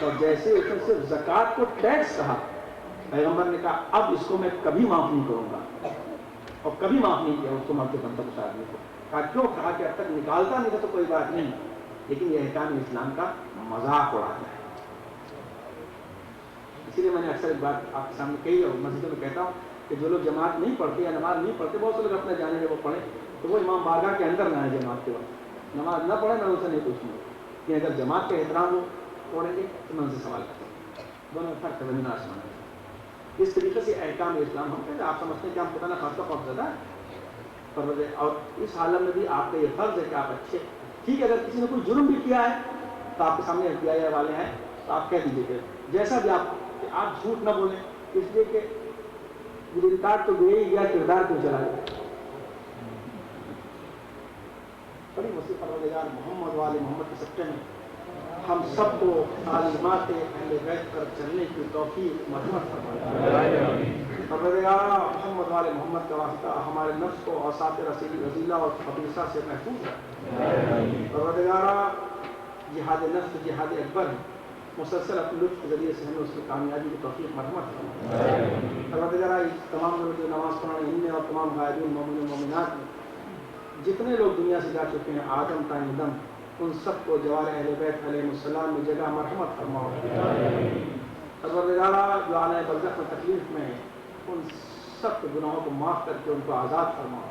Speaker 7: تو جیسے اس نے صرف زکوٰۃ کو ٹیکس کہا، پیغمبر نے کہا اب اس کو میں کبھی معاف نہیں کروں گا، اور کبھی معاف نہیں کیا اس کو مرتے دم تک اس آدمی کو. کہا کیوں؟ کہا کہ اب تک نکالتا نہیں تھا تو کوئی بات نہیں، لیکن یہ احکام اسلام کا مذاق اڑاتا ہے. اسی لیے میں نے اکثر ایک بات آپ کے سامنے کہی اور مسجدوں میں کہتا ہوں کہ جو لوگ جماعت نہیں پڑھتے یا نماز نہیں پڑھتے، بہت سے لوگ اپنے جانے میں وہ پڑھیں تو وہ امام بارگاہ کے اندر نہ آئے جماعت کے وقت، نماز نہ پڑھیں میں اسے نہیں پوچھوں گا، کہ اگر جماعت کا احترام ہو پڑھیں گے تو میں ان سے سوال کرتا ہوں. دونوں فرق ہے، زمین آسمان ہے. اس طریقے سے احکام اسلام ہم کہتے ہیں. آپ سمجھتے ہیں کہ ہم خدا نہ خاصہ خوف زدہ ہے، اور اس حالت میں بھی آپ کا یہ فرض ہے کہ آپ اچھے ٹھیک ہے. اگر کسی نے کوئی جرم بھی کیا ہے تو آپ کے سامنے FBI والے ہیں تو آپ کہہ دیجیے کہ جیسا بھی آپ جھوٹ نہ بولیں، اس لیے کہ گرفتار تو گئے ہی گیا، کردار کیوں چلا گیا. بڑی وسیع پروردگار محمد والے محمد کے سبقے میں ہم سب کو تعلیمات اہل بیت پر چلنے کی توفیق مرحمت فرمائے. پروردگار محمد والے محمد کا واسطہ ہمارے نفس کو اوصاف رذیلہ اور خبیثہ سے محفوظ رکھے. پروردگار جہاد نفس جہاد اکبر ہے، مسلسل اپنے لطف کے ذریعے سے ہمیں اس میں کامیابی کی توفیق مرحمت فرمائے. پروردگار تمام لوگ جو نماز پڑھنے ان میں اور تمام غائبین مومنین مومنات میں جتنے لوگ دنیا سے جا چکے ہیں آدم تا دم، ان سب کو جوار اہل بیت علیہ السلام میں جگہ مرحمت فرماؤ. پروردگار جو عالم برزخ میں تکلیف میں ہیں ان سب کے گناہوں کو معاف کر کے ان کو آزاد فرماؤ.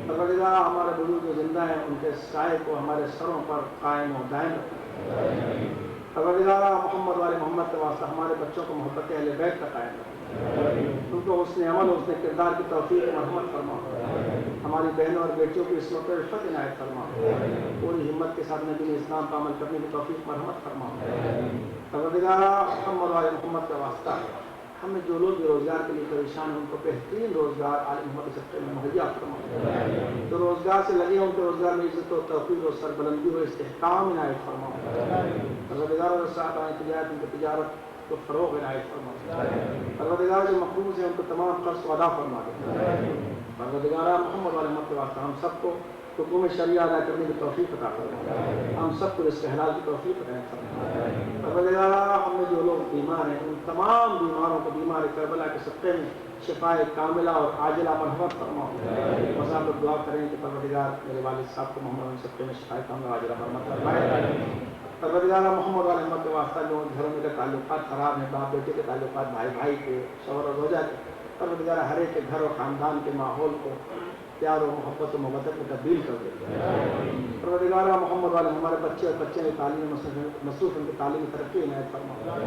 Speaker 7: پروردگار ہمارے بزرگ جو زندہ ہیں ان کے سائے کو ہمارے سروں پر قائم و دائم رکھے. پروردگار محمد والے محمد کے واسطہ ہمارے بچوں کو محبت اہل بیت کا قائم رکھے، ان کو حسن عمل حسن کردار کی توفیق مرحمت فرماؤ. ہماری بہنوں اور بیٹیوں کی عصمت و عفت عنایت فرماؤ. پوری ہمت کے ساتھ نبی اسلام کا عمل کرنے کی توفیق مرحمت فرماؤ. پروردگار محمد والے محمد کا واسطہ ہمیں جو لوگ بے روزگار کے لیے پریشان ہیں ان کو بہترین روزگار عالم محمد کے سبقے میں مہیا فرماؤ. جو روزگار سے لگے ہیں ان کے روزگار میں عزت و توفیق و سربلندی و استحکام عنایت فرماؤ. پروردگار صاحب تجارت ان کی تجارت کو فروغ عنایت فرماؤ. پروردگار جو مقروض ہیں ان کو تمام قرض کو ادا فرما دے. پروردگار محمد والے محمد کے واسطہ ہم سب کو حکم شریعہ ادا کرنے کی توفیق عطا فرما. ہم سب کو رزق حلال کی توفیق عطا فرما. پروردگار ہم میں جو لوگ بیمار ہیں ان تمام بیماروں کو بیمار کربلا کے صدقے میں شفائے کاملہ اور عاجلہ مرحمت فرماؤ. بس آپ لوگ دعا کریں کہ پروردگار میرے والد صاحب کو محمد کے صدقے میں شفائے کاملہ عاجلہ مرحمت فرمائے. پروردگار محمد والے محمد کے واسطہ جو گھروں میں تعلقات خراب ہیں، باپ بیٹے کے تعلقات، بھائی بھائی کے، شوہر اور زوجہ کے، پروردگار ہر ایک کے گھر اور خاندان کے ماحول کو پیار و محبت و مودت میں تبدیل کر دے. پروردگار محمد والے ہمارے بچے اور بچے میں تعلیم مصروف ان کی تعلیمی ترقی عنایت فرما.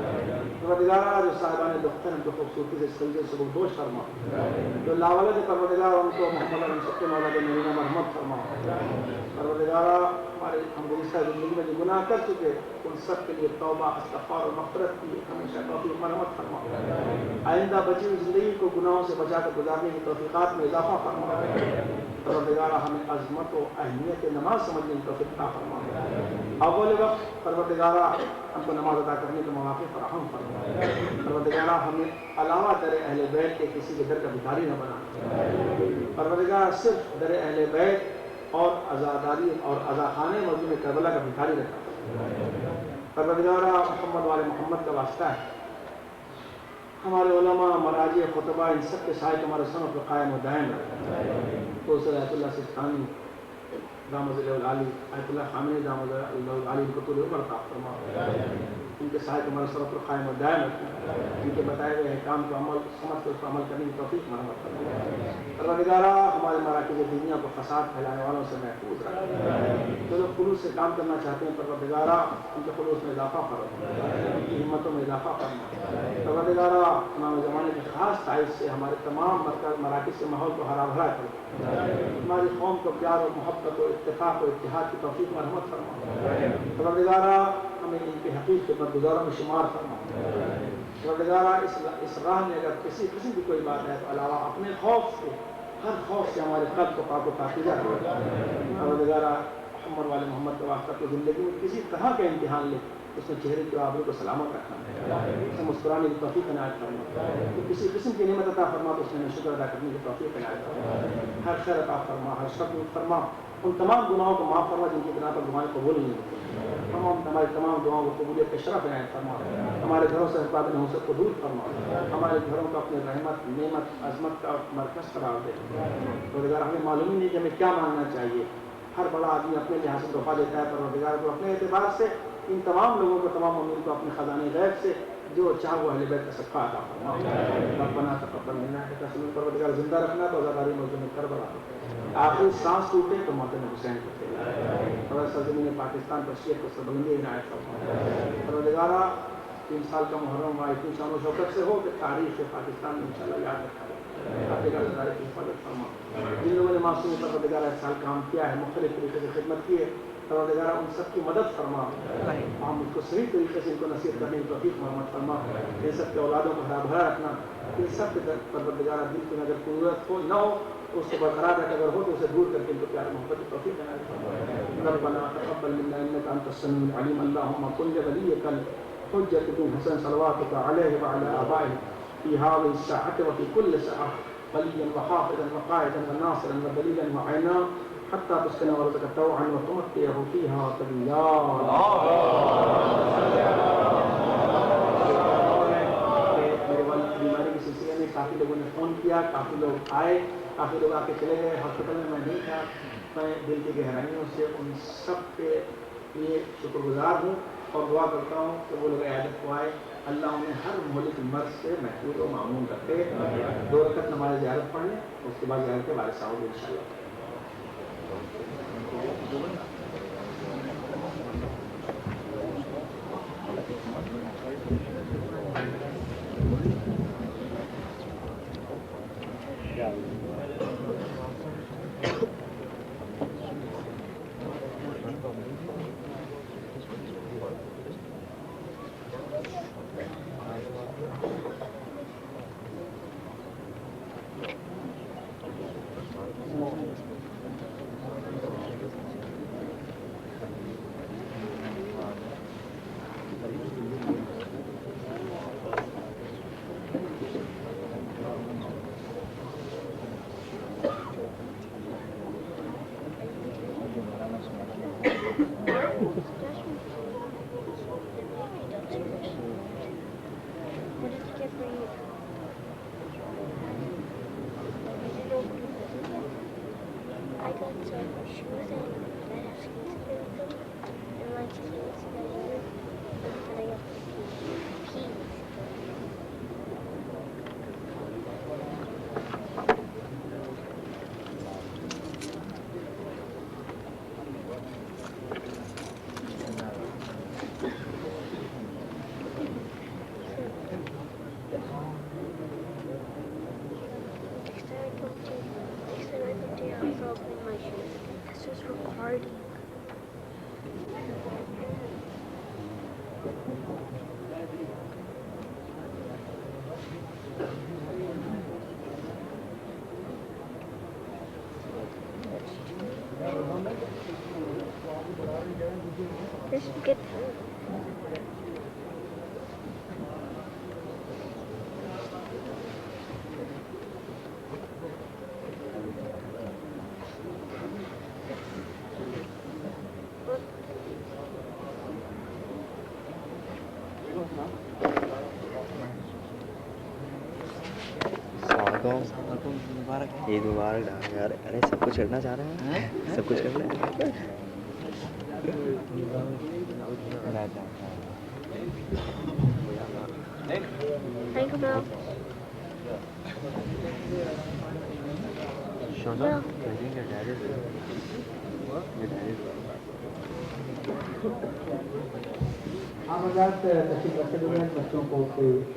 Speaker 7: پروردگار جو صاحبان دختر ہیں جو خوبصورتی سے اس طریقے سے دوش فرما. جو لاولد پروردگار ان کو محمد علیہ سب کے مولا کے نرینا مرحمت فرما. پروردگار ہمارے ہم گزشتہ زندگی میں جو گناہ کر چکے ان سب کے لیے توبہ استغفار اور مغفرت کی ہمیشہ توفیق مرحمت فرما. آئندہ بچی ہوئی زندگی کو گناہوں سے بچا کر گزارنے کی توفیقات میں اضافہ فرما. پروردگار ہمیں عظمت و اہمیت نماز سمجھنے کی توفیق عطا فرما. اول وقت پروردگار ہم کو نماز ادا کرنے کے مواقع فراہم فرما. پروردگار ہمیں علاوہ در اہل بیت کے کسی کے در کا بھکاری نہ بنا. پروردگار صرف در اہل بیت اور عزاداری اور عزاخانے مظلوم کربلا کا بھکاری رکھا. پروردگار محمد والے محمد کا واسطہ ہے ہمارے علماء مراجع خطبہ ان سب کے سائے ہمارے سنوں پر قائم و دائم رکھا. تو آیت اللہ سستانی دامت العالی، آیت اللہ خامنی دامت العالی ان کو تو عمر عطا فرما. ان کے سائے ہمارے سنوں پر قائم و دائم رکھا. ان کے بتائے ہوئے احکام کو عمل سمجھ کر اس پر عمل کرنے کی توفیق مرحمت فرما. پروردگار ہمارے مراکز دنیا کو فساد پھیلانے والوں سے محفوظ رکھا. جو لوگ خلوص سے کام کرنا چاہتے ہیں پروردگار ان کے خلوص میں اضافہ فرما، ان کی ہمتوں میں اضافہ فرما. پروردگار امام زمانے کی خاص تائید سے ہمارے تمام مراکز کے ماحول کو ہرا بھرا کرو. ہماری قوم کو پیار اور محبت و اتفاق و اتحاد کی توفیق مرحمت فرما. پروردگار ہمیں ان کے حقیق کے برگزاروں میں شمار فرما. پروردگار اس راہ میں اگر کسی قسم کی کوئی بات ہے تو علاوہ اپنے خوف سے، ہر خوف سے ہمارے قلب کو پاک و پاکیزہ کرو. پروردگار محمد والے محمد کے واسطہ تو زندگی میں کسی طرح کا امتحان لے اس میں چہرے کی آبرو کو سلامت رکھنا، اس میں مسکرانے کی توفیق عنایت فرما. تو کسی قسم کی نعمت عطا فرما تو اس میں شکر ادا کرنے کی توفیق عنایت فرما. ہر خیر عطا فرما، ہر شکر فرما. ان تمام گناہوں کو معاف فرما جن کی بنا پر دعائیں قبول نہیں ہوتی، ہماری تمام دعاؤں کو قبولیت کا شرف عنایت فرما، ہمارے گھروں سے حفاظت نحوست کو دور فرما، ہمارے گھروں کو اپنے رحمت نعمت عظمت کا مرکز قرار دے۔ پروردگار ہمیں معلوم ہی نہیں کہ ہمیں کیا مانگنا چاہیے، ہر بڑا آدمی اپنے لحاظ سے تحفہ دیتا ہے، پروردگار کو اپنے اعتبار سے ان تمام لوگوں کو تمام مومنین کو اپنے خزانے غیب سے جو چاہ وہ اہل بیت کا صدقہ عطا فرما۔ ربنا تقبل منا انک انت پروردگار زندہ رکھنا تو آزاداری موضوع میں کربلا، آخری سانس ٹوٹے تو محترم حسین کو اور سرزمین پاکستان پر شیعہ کو سربلندی عنایت فرما۔ پروردگارہ 3 سال کا محرم ہوا اتنی شان و شوکت سے ہو کہ تاریخ پاکستان میں انشاءاللہ یاد رکھا جائے۔ پروردگار ادارے کی حفاظت فرما، جن لوگوں نے معصوم پروردگار اس سال کام کیا ہے، مختلف طریقے سے خدمت کی ہے، پروردگار ان سب کی مدد فرما، ہم اس کو صحیح طریقے سے ان کو نصیحت کرنے کی توفیق محمد فرما، ان سب کے اولادوں کو ہرا بھرا رکھنا، ان سب کے پروردگار دل کی اگر قوت ہو نہ ہو اس کو برقرار رکھ، اگر ہو تو اسے دور کر کے ان کو پیار محبت کی توفیق عنایت فرما۔ ربنا تقبل منا انك انت السميع العليم، اللهم كن لوليك الحجة بن حسن صلواتك عليه وعلى آبائه في هذه الساعة وفي كل ساعة وليا وحافظا وقائدا وناصرا ودليلا وعينا حتى تسكن ارضك طوعا وتمتعه فيها طويلا۔ میرے والد کی بیماری کے سلسلے میں کافی لوگوں نے فون کیا، کافی لوگ آئے، کافی لوگ آ کے چلے گئے، ہاسپٹل میں نہیں تھا، میں دل کی گہرائیوں سے ان سب کے لیے شکر گزار ہوں اور دعا کرتا ہوں کہ وہ لوگ عیادت کو آئے، اللہ انہیں ہر مہلک مرض سے محفوظ و معمون رکھے۔ 2 رکعت نماز زیارت پڑھ لیں، اس کے بعد زیارت کے وارث صاحب ان شاء اللہ۔
Speaker 8: عید مبارک یار، ارے سب کچھ کرنا چاہ رہے ہیں، سب کچھ کرنا ہے۔
Speaker 5: آپ حضرات تشریف رکھتے ہوئے بچوں کو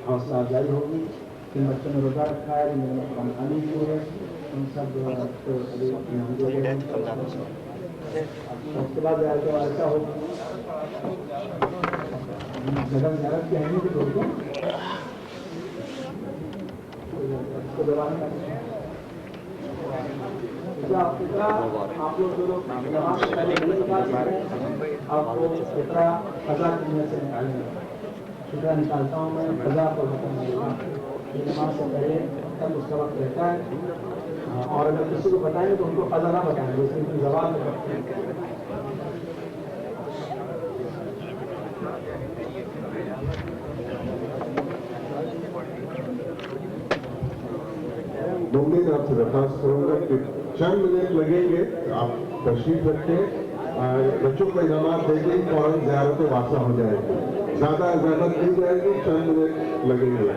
Speaker 5: حوصلہ افزائی ہوگی، جن بچوں نے روزہ رکھا ہے، جن نے قرآن خوانی کی ہے، ان سب کو اس کے بعد ایسا ہو جگہ زیارت کی اہمیت بھی ہوگی اس کو دوران آپ لوگ جو لوگ آپ کو فطرہ قضا کرنے سے نکالیں گے، فطرہ نکالتا ہوں میں، قضا کو ختم کرے گا، یہ نماز سے پہلے تب اس کا وقت رہتا ہے، اور اگر کسی کو بتائیں گے تو ان کو قضا نہ بتائیں گے، اس کی زبان میں
Speaker 4: ممکن آپ سے درخواست کروں گا کہ چند منٹ لگیں گے، آپ تشریف رکھیں، بچوں کو انعامات دے کے فوراً زیارت واسع ہو جائے گی، زیادہ زحمت دی جائے گی، چند منٹ لگیں گے.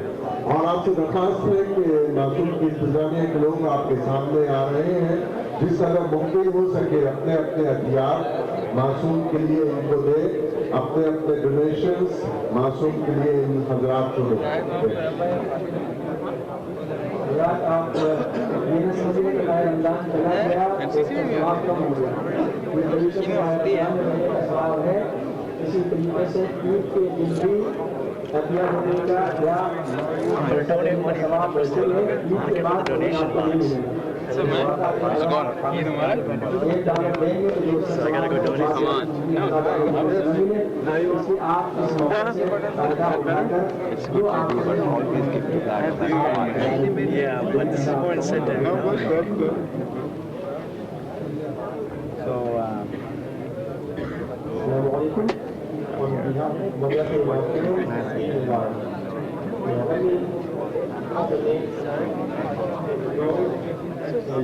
Speaker 4: اور آپ سے درخواست ہے کہ معصوم کی انتظامیہ کے لوگ آپ کے سامنے آ رہے ہیں، جس طرح ممکن ہو سکے اپنے اپنے ہتھیار معصوم کے لیے ان کو دے، اپنے اپنے ڈونیشنز معصوم کے لیے ان حضرات کو دیں.
Speaker 5: آپ یہ نہ سمجھیں کہ رمضان چلا گیا تو اس کا ثواب کم ہو گیا. یہ طریقے سے رہنے کا سوال ہے. اسی طریقے سے عید کے دن بھی عطیہ ہونے کا یا ثواب ویسے ہی ہے، عید کے بعد آپ کو نہیں ملے گا. $1 دیں گے تو جو آپ اس موقع سے فائدہ اٹھا کر جو آپ
Speaker 8: Yeah, but this is more incentive. So,
Speaker 5: السلام علیکم. On behalf of Madrasa Al-Waqif,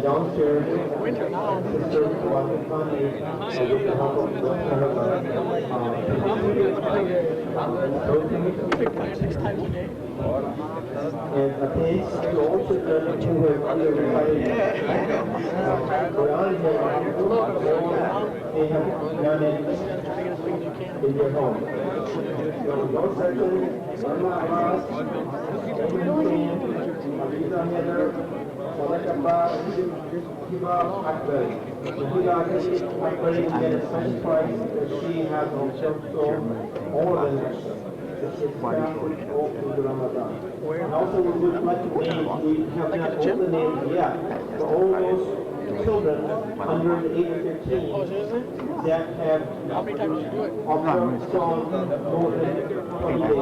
Speaker 5: downstairs, Sister Waqif Khan is with the help of and attains to all children who have under retired Quran they have done it in their home. So those circles, Burma Abbas, Amin Hussain, Abiza Heather, Salak Abbas, Hiba Akbar. Hiba Akbar is get a special prize that she has observed so more than Ramadan. And also we would like to name, we have not all the names yet, but all those children under the age of 15 that have observed Saum more than 20 days.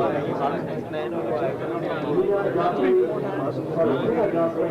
Speaker 5: Rina Jafri, Rina Jafri,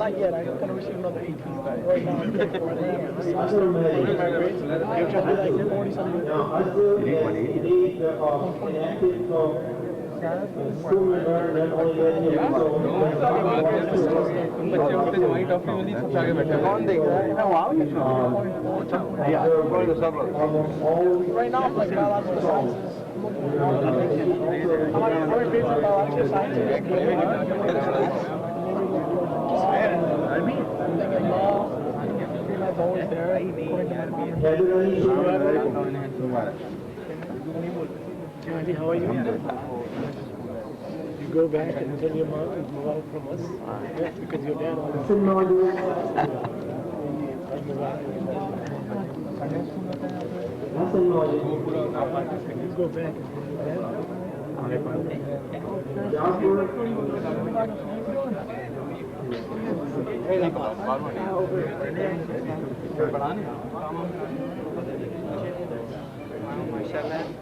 Speaker 3: Not yet. I'm going to receive another 18 right now. Right now, I'm like biological sciences. I'm in biological sciences. How are you? You go back and tell your mom to move out from us because your dad always said no. You go back and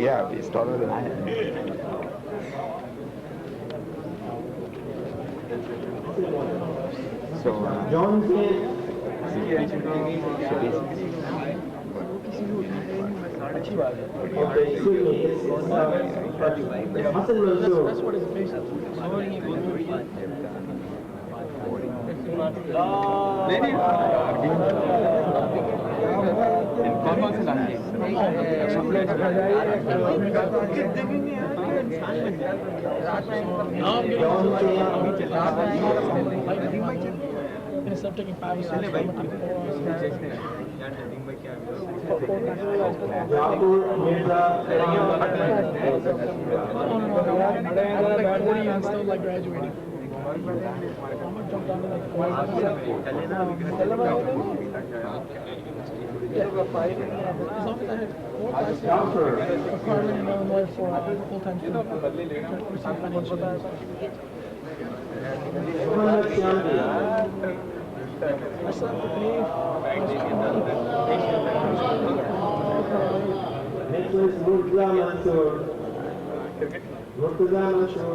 Speaker 8: Yeah, it's taller than I am. So,
Speaker 5: John said,
Speaker 1: اچھی بات ہے. Okay, excuse me, it's Hassan Mansoor.
Speaker 3: Instead of taking 5 or 6, I'm going to take 4 or 6.
Speaker 1: Jaipur, Mirza,
Speaker 3: I'm like 40 and still like graduating. I'm going to jump down to like 4. As long as I had 4 classes, apartment in Illinois for full-time student. Receive financial aid.
Speaker 1: Muhammad Shyamdi.
Speaker 3: I still have to pay.
Speaker 1: Next one is Murtaza Mansoor. Murtaza Mansoor.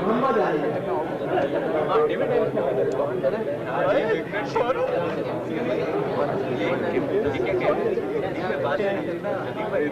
Speaker 1: Muhammad Ali.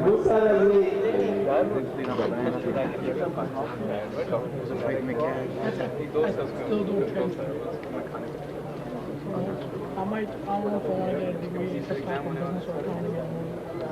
Speaker 1: Musa Razvi.
Speaker 3: Still do transfer. I don't know if I want to get a degree in business or accounting.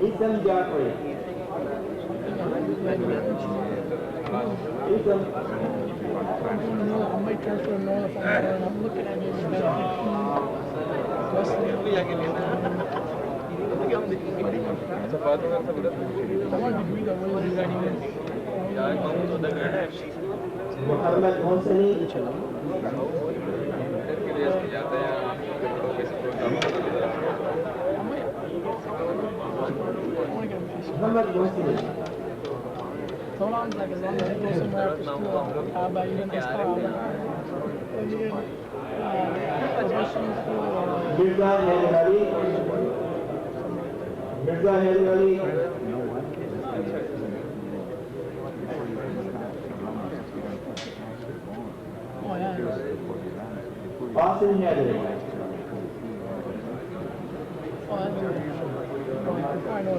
Speaker 1: Nisam Jafri. Nisam.
Speaker 3: I might transfer more if I'm looking at maybe
Speaker 1: Muhammad Hosani. Muhammad Hosani.
Speaker 3: So long as I go somewhere after school, but even this time, professional school or
Speaker 1: Mirza Haydari. Mirza Haydari.
Speaker 3: oh yeah.
Speaker 1: Qasim Haydari.
Speaker 3: Oh, that's good. I know.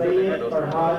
Speaker 1: Sayyid Farhad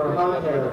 Speaker 1: Farhad Haydar.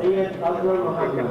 Speaker 1: Sayyid Akbar Muhammad.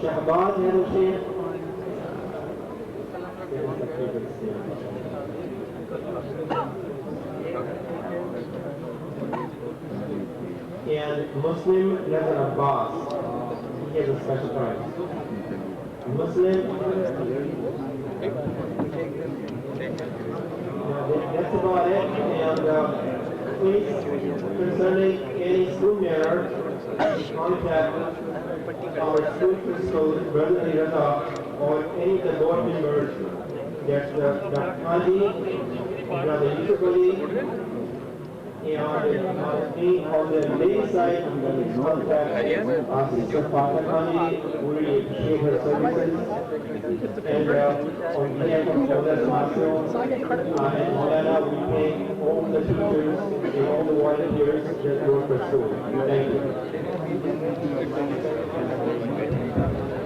Speaker 1: Shahbaz Haydar Sheikh. And Muslim Nazar Abbas. He has a special prize. Muslim. That's about it. And please, concerning any school matter, contact our school principal, Brother Raza, or any of the board members. That's Dr. Khanji, Brother Yusuf Ali, and on the lady side, contact Sister Fatah Khanji. We appreciate her services. And on behalf of Brother Marshall and Maulana, we thank all the teachers and all the volunteers that work for school. Thank you.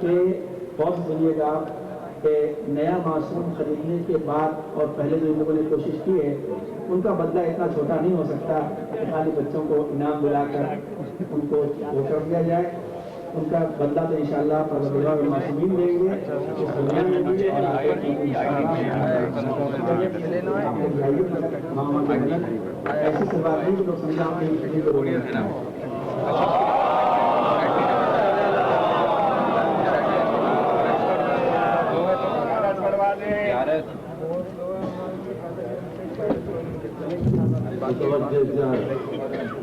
Speaker 5: کہ غور سنیے گا کہ نیا معصوم خریدنے کے بعد اور پہلے جو ان لوگوں نے کوشش کی ہے ان کا بدلہ اتنا چھوٹا نہیں ہو سکتا کہ خالی بچوں کو انعام دلا کر ان کو وہ کر دیا جائے. ان کا بدلہ تو انشاءاللہ پروردگار المعصومین دیں گے. ایسی سے بات نہیں کہ لوگ سمجھا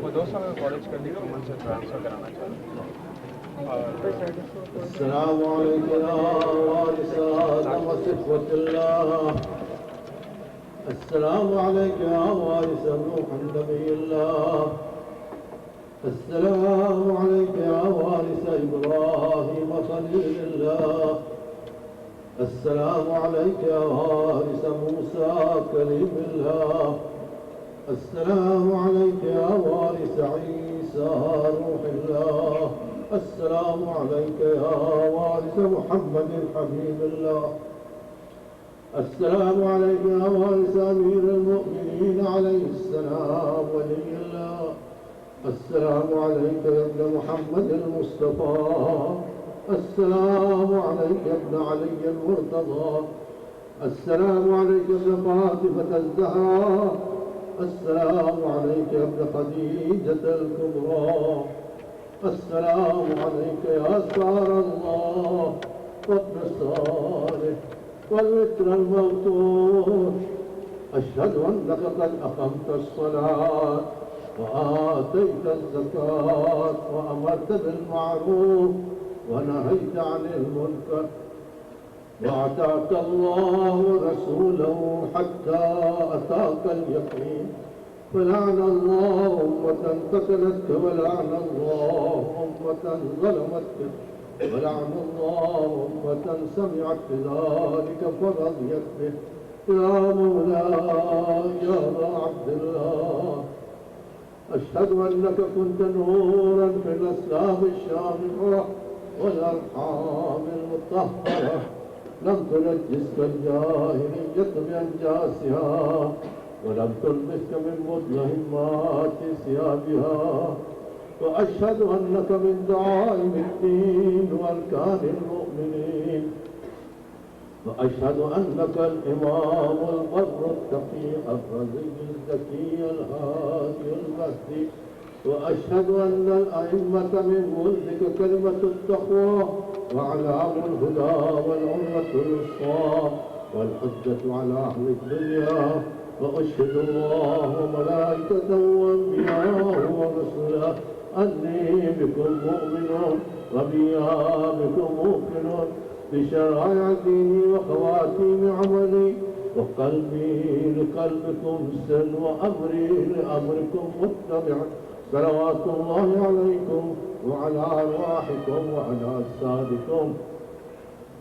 Speaker 9: وہ 2 سال میں کالج کرنے کے من سے ٹرانسفر کرانا چاہتا ہوں.
Speaker 6: السلام علیکم وارث آدم صفوت اللہ. السلام علیکم وارث نوح نبی اللہ. السلام علیکم وارث ابراہیم خلیل اللہ. السلام علیکم وارث موسیٰ کلیم اللہ. السلام علیکم وارث عیسیٰ روح اللہ. السلام عليك يا وارث محمد حبيب الله. السلام عليك يا وارث أمير المؤمنين عليه السلام ولي الله. السلام عليك يا ابن محمد المصطفى. السلام عليك يا ابن علي المرتضى. السلام عليك يا ابن فاطمة الزهراء. السلام عليك يا ابن خديجة الكبرى. السلام عليك يا سار الله وابن الصالح والوتر الموتور. أشهد أنك قد أقمت الصلاة وآتيت الزكاة وأمرت بالمعروف ونهيت عن المنكر وأعطاك الله ورسوله حتى أتاك اليقين. فلعن الله أمة قتلتك ولعن الله أمة ظلمتك ولعن الله أمة سمعت بذلك فرضيت به. يا مولاي يا أبا عبد الله أشهد أنك كنت نورا في الأسلام الشامخة والأرحام المطهرة لم تنجسك الجاهلية بأنجاسها ولم تلبسك من مظلمات ثيابها. وأشهد أنك من دعائم الدين وأركان المؤمنين. وأشهد أنك الإمام البر التقي الرزي الزكي الهادي المهدي. وأشهد أن الأئمة من ملك كلمة التقوى وأعلام الهدى والعروة الوثقى والحجة على أهل الدنيا. وأشهد الله وملائكته وأنبياءه ورسله أني بكم مؤمن وبأيامكم موقن بشرائع ديني وخواتيم عملي. وقلبي لقلبكم سن وأمري لأمركم متبع. صلوات الله عليكم وعلى أرواحكم وعلى أجسادكم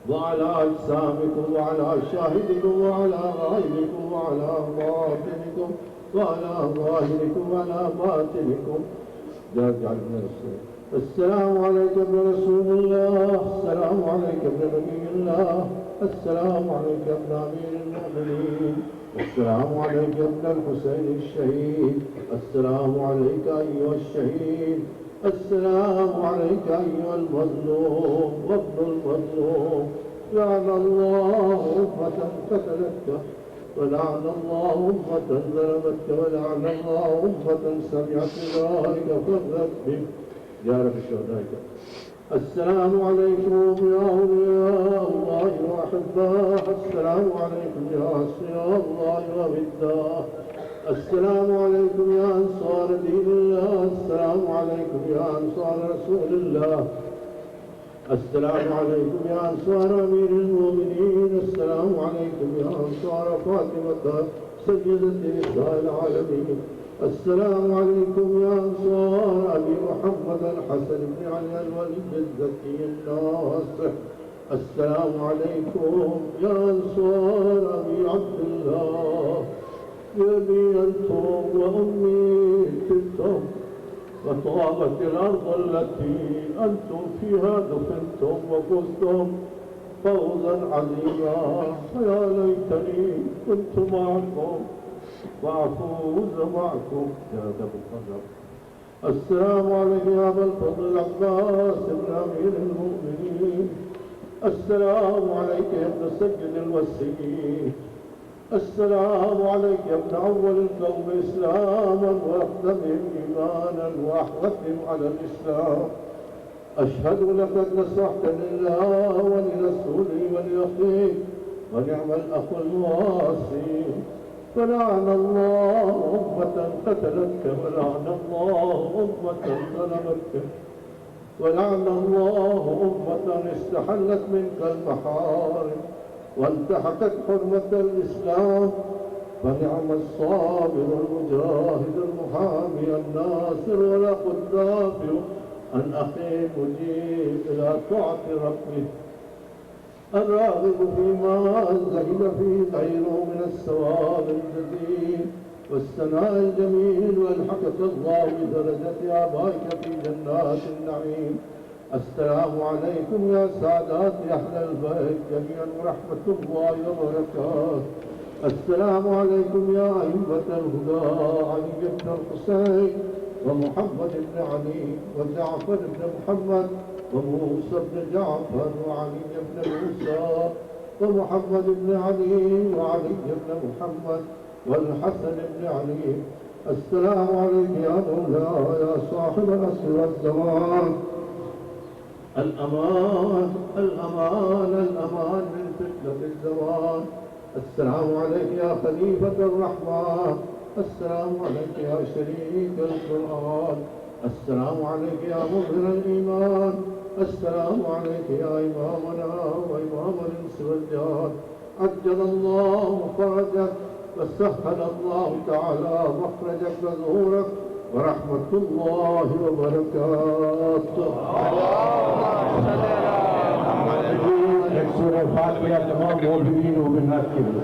Speaker 6: وعلى أجسامكم وعلى شاهدكم وعلى غائبكم وعلى باطنكم وعلى ظاهركم وعلى باطنكم. السلام عليك ابن رسول الله. السلام عليك ابن نبي الله. السلام عليك ابن أمير المؤمنين. السلام عليك ابن الحسين الشهيد. السلام عليك أيها الشهيد. السلام عليك أيها المظلوم وابن المظلوم. لعن الله أمة قتلتك ولعن الله أمة ظلمتك ولعن الله أمة سمعت ذلك فرت بك. يا رب الشهداء. السلام عليكم يا أولياء الله وأحباه. السلام عليكم يا أصفياء الله وبداه. السلام عليكم يا أنصار دين الله. السلام عليكم يا أنصار رسول الله. السلام عليكم يا أنصار أمير المؤمنين. السلام عليكم يا أنصار فاطمة سيدة نساء العالمين. السلام عليكم يا أنصار أبي محمد الحسن بن علي الولي الزكي الناصر. السلام عليكم يا أنصار أبي عبد الله. بأبي أنتم وأمي كنتم. وطابت الأرض التي أنتم فيها دفنتم وفزتم فوزا عظيما فيا ليتني كنت معكم وأفوز معكم يا ذا القدر. السلام عليك يا أبا الفضل العباس بن أمير المؤمنين. السلام عليك يا ابن سيد الوسيم. السلام عليك يا ابن أول القوم إسلاما وأقدمهم إيمانا وأحوثهم على الإسلام. أشهد لقد نصحت لله ولرسوله ولأخيك ونعم الأخ المواسي. فلعن الله أمة قتلتك ولعن الله أمة ظلمتك ولعن الله أمة استحلت منك المحارم وانتهكت حرمة الإسلام. فنعم الصابر المجاهد المحامي الناصر ولا الدافع عن أخيه مجيب إلى طاعة ربه الراغب فيما زهد فيه غيره من الثواب الجزيل والثناء الجميل والحقق الله بدرجة آبائك في جنات النعيم. السلام عليكم يا سادات أهل البيت جميعا ورحمة الله وبركاته. السلام عليكم يا أئمة الهدى علي بن الحسين ومحمد بن علي وجعفر بن محمد وموسى بن جعفر وعلي بن موسى ومحمد بن علي وعلي بن محمد والحسن بن علي. السلام عليك يا مولاي يا صاحب العصر والزمان. الأمان الأمان الأمان من فتنة الزمان. السلام عليك يا خليفة الرحمن. السلام عليك يا شريك القرآن. السلام عليك يا مظهر الإيمان. السلام عليك يا إمامنا وإمام الإنس والجان. عجل الله فرجك وسهل الله تعالى مخرجك وظهورك ورحمة الله وبركاته. سورة الفاتحة تمام موجودين وبالناس كبير.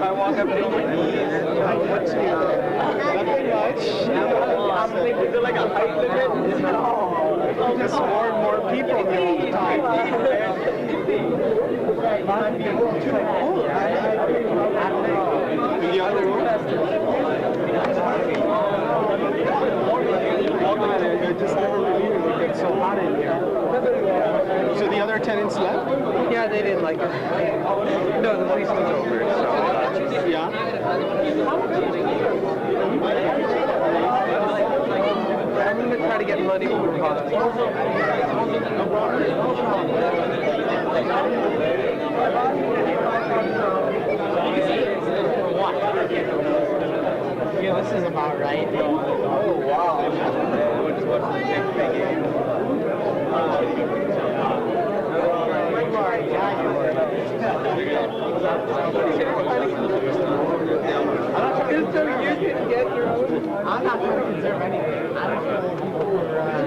Speaker 2: I walk up to him. What's nothing much. I'm thinking, is it like a height limit? No. Just more and more people here all the time. The other just never believe it would get so hot in here. So the other tenants left?
Speaker 9: Yeah, they didn't like it. No, the lease was over. So.
Speaker 2: Yeah.
Speaker 9: I'm going to try to get money for possible.
Speaker 2: Yeah, this is about right. Oh, wow. I'm not going to conserve anything. I don't feel like people were trying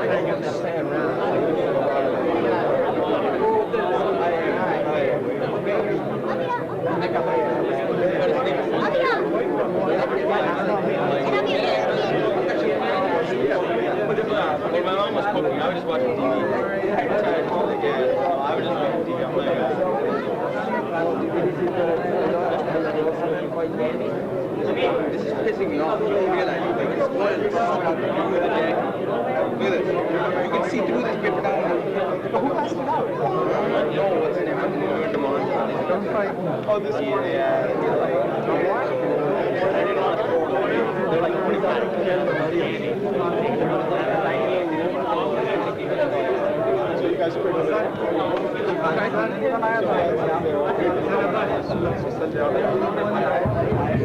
Speaker 2: to get that plan around.
Speaker 9: Well, my mom was cooking. I was just watching TV. I was just watching TV. I'm like, this is pissing me off. You don't realize it. Like, it's spoiled. Look at this. You can see through this paper down. But who passed it out? No, what's in it? I'm going to Don't fight. Oh, this one? Yeah. I didn't want to throw it away. They're like pretty bad. So you guys are pretty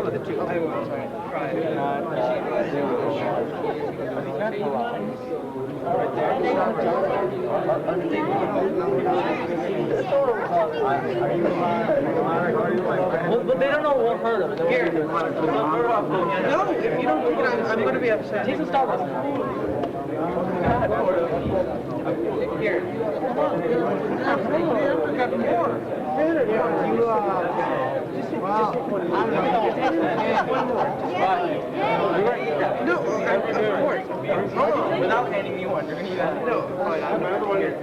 Speaker 9: all of the two. I will try But they don't know what hurt them. Here. No, if you don't take it, I'm going to be upset. Take some Starbucks. Here. I got more. No, of course. Without handing me one, you're going to use that. No, I'm not one here.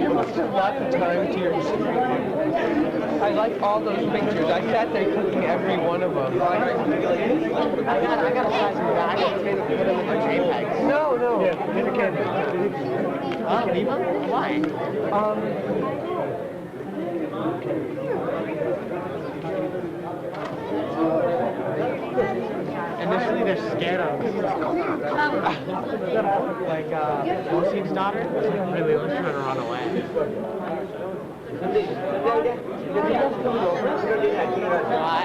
Speaker 9: You must have lots of time to yourself. I like all those pictures. I sat there cooking every one of them. I got a size of that. I got to put them in the JPEGs. No. Yeah, you can. Why? Initially, they're scared of like Oseen's daughter really was trying to run away. Why?